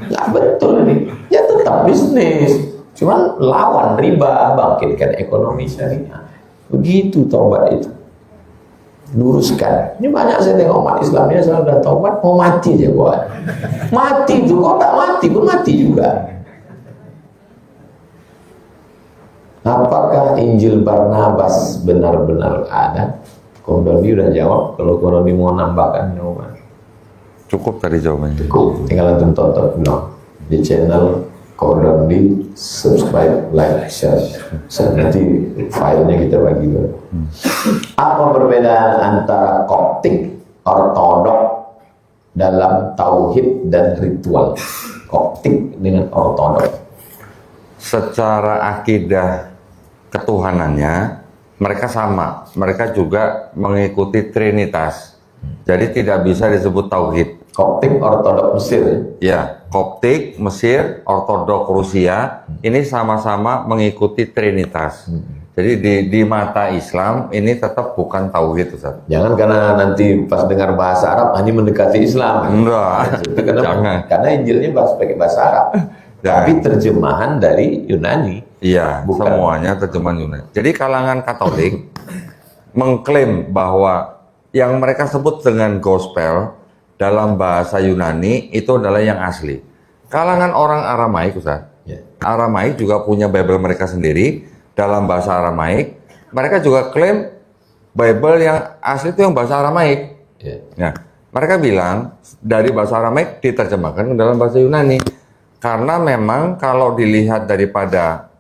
Nggak betul ini. Ya tetap bisnis. Cuman lawan riba, bangkitkan ekonomi syariah. Begitu taubat itu. Luruskan. Ini banyak saya tengok umat Islam dia sudah taubat mau mati aja gua. Mati itu kok tak mati pun mati juga. Apakah Injil Barnabas benar-benar ada? Kondoni udah jawab. Kalau Kondoni mau nambahkan jawaban. Cukup tadi jawabannya. Cukup. Tinggal tonton vlog di channel Kondoni, subscribe, like, share. Nanti filenya kita bagi dulu. Apa perbedaan antara Koptik, Ortodok dalam tauhid dan ritual? Koptik dengan Ortodok. Secara akidah ketuhanannya mereka sama, mereka juga mengikuti Trinitas. Jadi tidak bisa disebut tauhid. Koptik, Ortodok Mesir. Ya, Koptik, Mesir, Ortodok Rusia ini sama-sama mengikuti Trinitas. Jadi di mata Islam ini tetap bukan tauhid, Ustaz. Jangan karena nanti pas dengar bahasa Arab ini mendekati Islam. Enggak, jangan. Karena Injilnya pakai bahasa Arab. Tapi terjemahan dari Yunani. Iya, bukan. Semuanya terjemahan Yunani. Jadi kalangan Katolik mengklaim bahwa yang mereka sebut dengan gospel dalam bahasa Yunani itu adalah yang asli. Kalangan orang Aramaik, Ustaz. Ya. Aramaik juga punya Bible mereka sendiri dalam bahasa Aramaik. Mereka juga klaim Bible yang asli itu yang bahasa Aramaik. Ya. Nah, mereka bilang dari bahasa Aramaik diterjemahkan ke dalam bahasa Yunani. Karena memang kalau dilihat daripada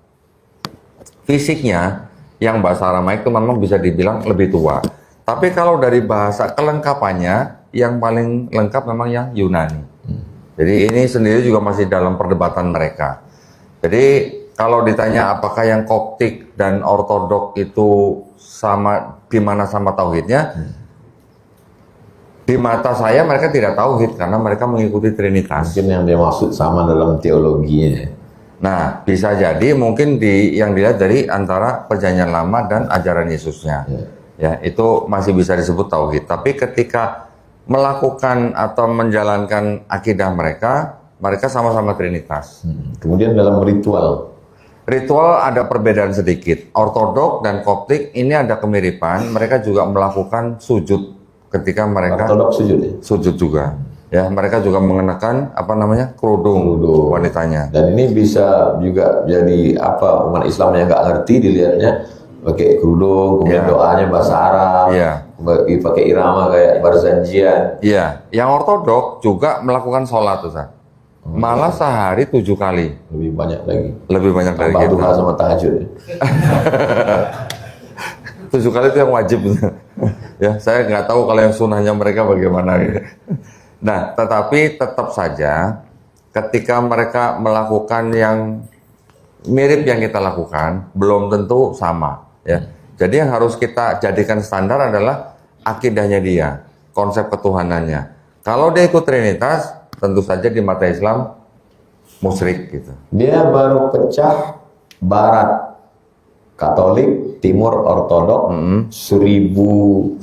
fisiknya, yang bahasa Aramaik itu memang bisa dibilang lebih tua. Tapi kalau dari bahasa kelengkapannya, yang paling lengkap memang yang Yunani. Jadi ini sendiri juga masih dalam perdebatan mereka. Jadi kalau ditanya apakah yang Koptik dan Ortodok itu sama, di mana sama tauhidnya, di mata saya mereka tidak tauhid karena mereka mengikuti Trinitas. Mungkin yang dia maksud sama dalam teologinya. Nah, bisa jadi mungkin yang dilihat dari antara Perjanjian Lama dan ajaran Yesusnya. Ya, itu masih bisa disebut tauhid. Tapi ketika melakukan atau menjalankan akidah mereka, mereka sama-sama Trinitas. Kemudian dalam ritual. Ritual ada perbedaan sedikit. Ortodok dan Koptik ini ada kemiripan. Mereka juga melakukan sujud ketika mereka Ortodok sujud ya? Sujud juga. Ya, mereka juga mengenakan kerudung wanitanya. Dan ini bisa juga jadi apa umat Islam yang nggak ngerti dilihatnya pakai kerudung, kemudian doanya bahasa Arab, pakai irama kayak Barzanjian. Iya, yang Ortodok juga melakukan sholat, Ustaz. Malah sehari 7 kali. Lebih banyak lagi. Lebih banyak dari Tambah itu. duha sama tahajud. 7 kali itu yang wajib. Ya, saya nggak tahu kalau yang sunnahnya mereka bagaimana. Nah, tetapi tetap saja ketika mereka melakukan yang mirip yang kita lakukan, belum tentu sama. Ya, jadi yang harus kita jadikan standar adalah akidahnya dia, konsep ketuhanannya. Kalau dia ikut Trinitas, tentu saja di mata Islam musyrik gitu. Dia baru pecah Barat Katolik, Timur Ortodok, 1054.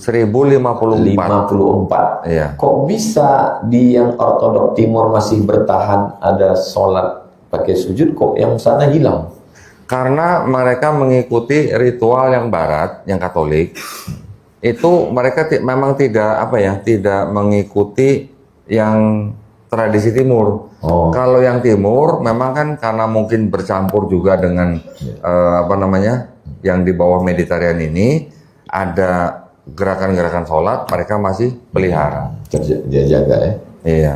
Iya. Kok bisa di yang Ortodok Timur masih bertahan ada sholat pakai sujud, kok yang sana hilang? Karena mereka mengikuti ritual yang Barat, yang Katolik, itu mereka memang tidak tidak mengikuti yang tradisi Timur. Kalau yang Timur memang kan karena mungkin bercampur juga dengan yang di bawah Mediterranean ini ada gerakan-gerakan sholat mereka masih pelihara. Dia jaga ya. Iya.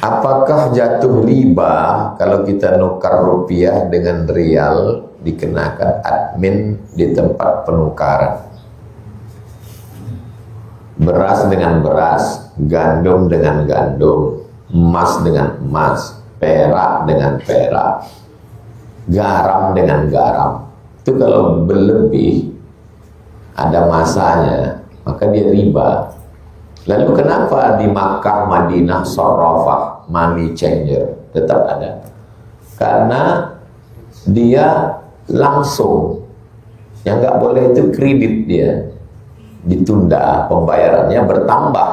Apakah jatuh riba kalau kita nukar rupiah dengan rial dikenakan admin di tempat penukaran? Beras dengan beras, gandum dengan gandum, emas dengan emas, perak dengan perak, garam dengan garam. Itu kalau berlebih, ada masanya, maka dia riba. Lalu kenapa di Makkah, Madinah, Sorofah, money changer tetap ada? Karena dia langsung, yang nggak boleh itu kredit dia, ditunda pembayarannya bertambah.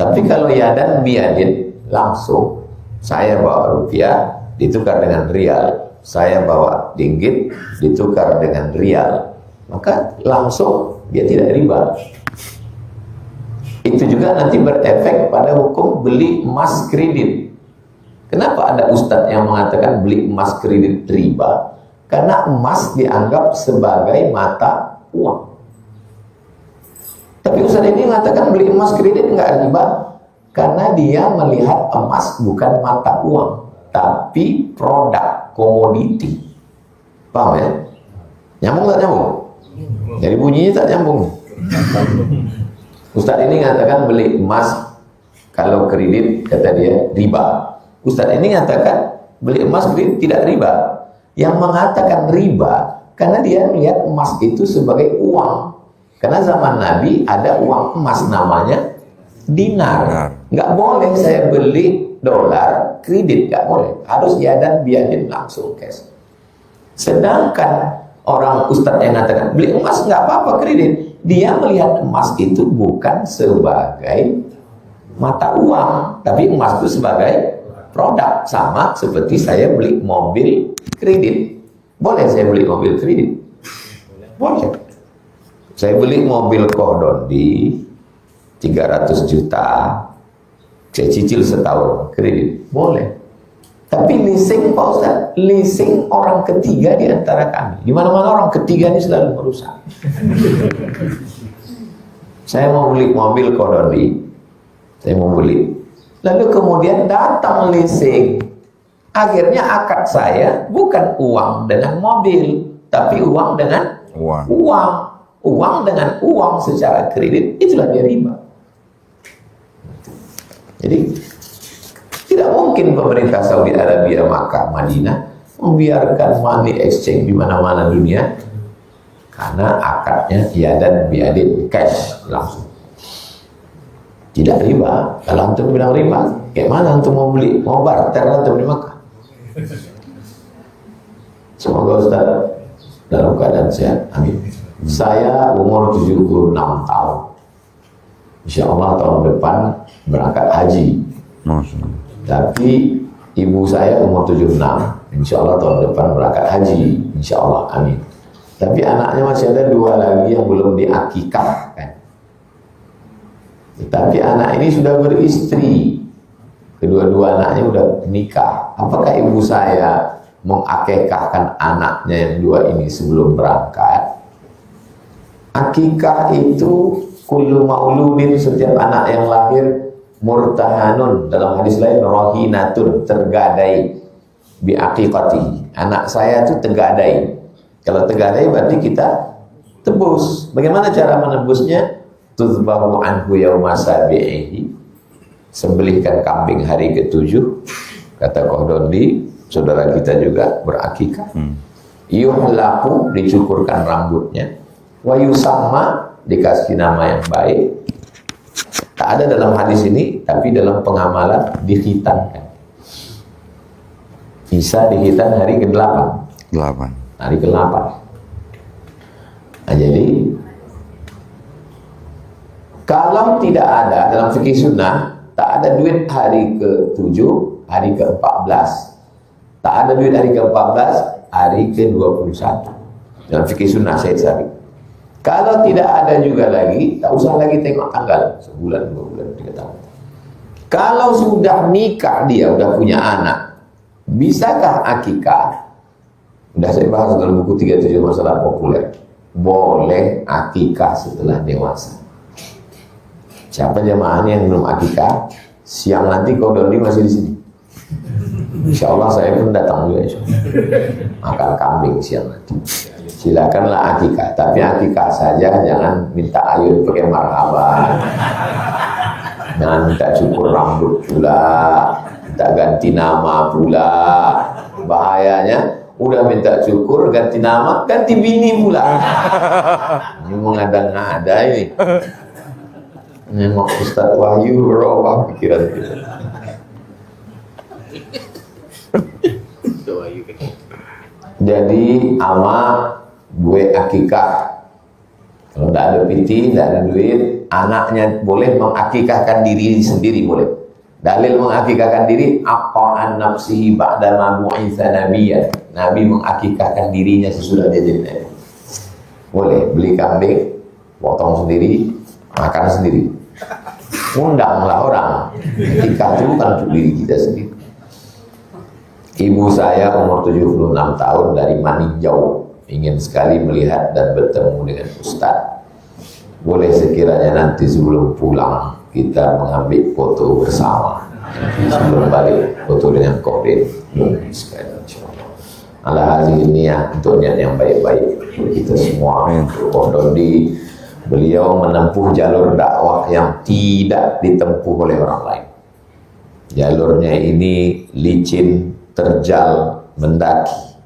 Tapi kalau yadan biadin, langsung saya bawa rupiah ditukar dengan rial, saya bawa ringgit ditukar dengan rial, maka langsung dia tidak riba. Itu juga nanti berefek pada hukum beli emas kredit. Kenapa ada ustadz yang mengatakan beli emas kredit riba? Karena emas dianggap sebagai mata uang. Tapi ustadz ini mengatakan beli emas kredit enggak riba karena dia melihat emas bukan mata uang, tapi produk, komoditi. Paham ya? Nyambung tak nyambung? Jadi bunyinya tak nyambung. Ustadz ini mengatakan beli emas kalau kredit, kata dia, riba. Ustadz ini mengatakan beli emas kredit tidak riba. Yang mengatakan riba karena dia melihat emas itu sebagai uang. Karena zaman Nabi ada uang emas namanya dinar. Nggak boleh saya beli dolar kredit, nggak boleh. Harus yadan biadin langsung cash. Sedangkan orang ustadz yang mengatakan beli emas nggak apa-apa kredit, dia melihat emas itu bukan sebagai mata uang, tapi emas itu sebagai produk. Sama seperti saya beli mobil kredit. Boleh saya beli mobil kredit? Boleh. Saya beli mobil Cordon di 300 juta, saya cicil setahun kredit. Boleh. Tapi leasing Pak Ustaz, leasing orang ketiga di antara kami. Di mana-mana orang ketiga ini selalu merusak. Saya mau beli mobil Kodoni, saya mau beli. Lalu kemudian datang leasing. Akhirnya akad saya bukan uang dengan mobil, tapi uang dengan uang. Uang dengan uang secara kredit, itulah dia riba. Jadi tidak mungkin pemerintah Saudi Arabia, Makkah, Madinah membiarkan money exchange di mana-mana dunia karena akadnya yadan biadin, cash langsung. Tidak riba. Kalau antum bilang riba, kayak mana antum mau beli, mau barter antum di Makkah? Semoga Ustaz dalam keadaan sehat. Amin. Saya umur 76 tahun. Insya Allah tahun depan berangkat haji. Tapi ibu saya umur 76, insya Allah tahun depan berangkat haji, insya Allah, amin. Tapi anaknya masih ada 2 lagi yang belum diakikahkan. Tapi anak ini sudah beristri, kedua-dua anaknya sudah nikah. Apakah ibu saya mengakikahkan anaknya yang 2 ini sebelum berangkat? Akikah itu kullu mauludin, setiap anak yang lahir murtahanun, dalam hadis lain rohinatun, tergadai bi aqiqati. Anak saya itu tergadai. Kalau tergadai berarti kita tebus. Bagaimana cara menebusnya? Tuzbahu anhu yauma sabi'ihi, sembelihkan kambing hari ke-7. Kata Qahdondi, saudara kita juga berakikah. Yuhlaku, dicukurkan rambutnya. Wa yusamma, dikasih nama yang baik. Tak ada dalam hadis ini, tapi dalam pengamalan dihitankan. Bisa dihitan hari ke-8. 8. Hari ke-8. Nah, jadi kalau tidak ada dalam fikih sunnah, tak ada duit hari ke-7, hari ke-14. Tak ada duit hari ke-14, hari ke-21. Dalam fikih sunnah Syed Sabi. Kalau tidak ada juga lagi, tak usah lagi tengok tanggal, sebulan, 2 bulan, 3 tahun. Kalau sudah nikah dia, udah punya anak, bisakah akikah? Udah saya bahas dalam buku 37 masalah populer. boleh akikah setelah dewasa. Siapa jamaahnya yang belum akikah, siang nanti kau Dodi masih di sini. Insya Allah saya pun datang juga, insya Allah. Makan kambing siang nanti. Silakanlah akikah, tapi akikah saja, jangan minta ayun pakai marhaban, jangan minta cukur rambut pula, minta ganti nama pula. Bahayanya udah minta cukur, ganti nama, ganti bini pula. Ini mengada-ngada ini. Nengok Ustaz Wahyu, berapa pikiran kita. Jadi ama gue akikah, kalau tidak ada piti, tidak ada duit, anaknya boleh mengakikahkan diri sendiri, boleh. Dalil mengakikahkan diri, aqa'an nafsihi ba'da bu'itsa nabiyyan. Nabi mengakikahkan dirinya sesudah dia jadi nabi. Boleh beli kambing, potong sendiri, makan sendiri. Undanglah orang. Akikah itu bukan untuk diri kita sendiri. Ibu saya umur 76 tahun dari Maninjau, ingin sekali melihat dan bertemu dengan Ustaz. Boleh sekiranya nanti sebelum pulang kita mengambil foto bersama, sebelum balik foto dengan Korin. Ala hazi niat, untuk niat yang baik-baik kita semua. Untuk Dodi, beliau menempuh jalur dakwah yang tidak ditempuh oleh orang lain. Jalurnya ini licin, terjal, mendaki,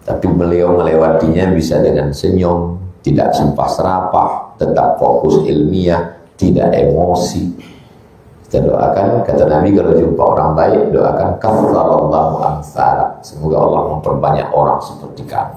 tapi beliau melewatinya bisa dengan senyum, tidak sumpah serapah, tetap fokus ilmiah, tidak emosi. Kita doakan, kata Nabi kalau jumpa orang baik, doakan kafarallahu amsala, semoga Allah memperbanyak orang seperti kamu.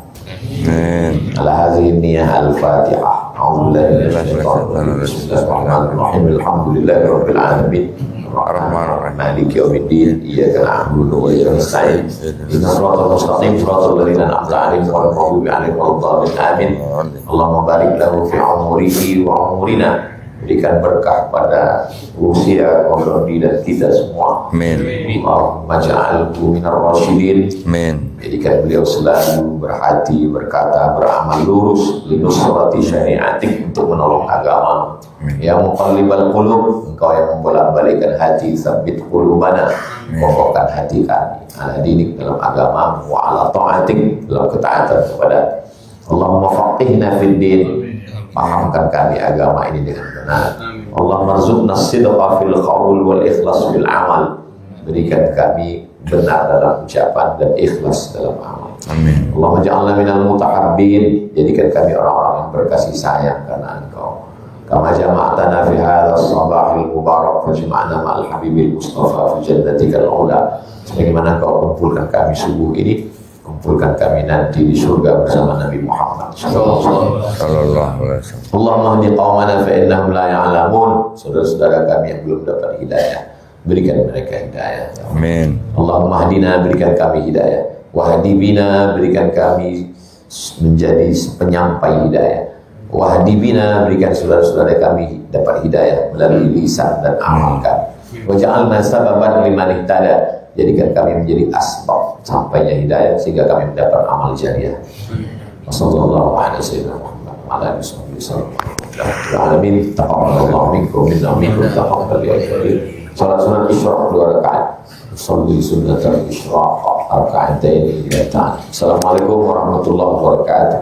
Ala hadhihi niyyah al-Fatihah. Bismillahirrahmanirrahim. Alhamdulillahirabbil alamin. Ar-Rahmanir-Rahim. Maliki yaumiddin. Iyyaka na'budu wa iyyaka nasta'in. Ihdinas siratal mustaqim, siratal ladzina an'amta 'alaihim ghairil maghdubi 'alaihim waladdallin. Amin. Allahumma barik lahu fi umurihi wa umurina. Berikan berkah pada usia Dodi dan kita semua. Amin. Allahumma ja'alhu minar rasyidin. Amin. Jadikan beliau selalu berhati, berkata, beramal lurus linusrati syariatik, untuk menolong agama. Ya muqallibal qulub, engkau yang membolak-balikkan hati, sabbit qulubana, kokohkan hati kami ala dinik, dalam agama, wa ala ta'atik, dalam ketaatan kepada Allahumma faqihna fid din, pahamkan kami agama ini dengan benar. Allahumma rzuqna as-sidqa fil qaul wal ikhlas fil amal, berikan kami benar dalam ucapan dan ikhlas dalam amal. Amin. Allahumma ja'alna minal mutahabbin, jadikan kami orang-orang yang berkasih sayang karena Engkau. Kama jama'tana fi hadzal sabahil mubarak fajma'na ma'al habibil mustafa fi jannatikal ula. Sebagaimana Engkau kumpulkan kami subuh ini, kumpulkan kami nanti di surga bersama Nabi Muhammad sallallahu alaihi wasallam. Allahumma hdi qaumana fa innahum la ya'lamun. Saudara-saudara kami yang belum dapat hidayah, berikan mereka hidayah. Amin. Allahumma hdina, berikan kami hidayah. Wahdi bina, berikan kami menjadi penyampai hidayah. Wahdi bina, berikan saudara-saudara kami dapat hidayah melalui lisan dan amal kami. Waj'alna sababan liman ihtada, jadikan kami menjadi asbab sampainya hidayah sehingga kami mendapat amal jariah. Wassallallahu ala sayyidina Muhammad wa ala alihi wasallam. Alamin. Taqabbalallahu minkum minna minkum taqabbal ya karim. Salat sunat isyraq 2 rakaat. Sholli sunnatal isyraq raka'ataini. Assalamualaikum warahmatullahi wabarakatuh.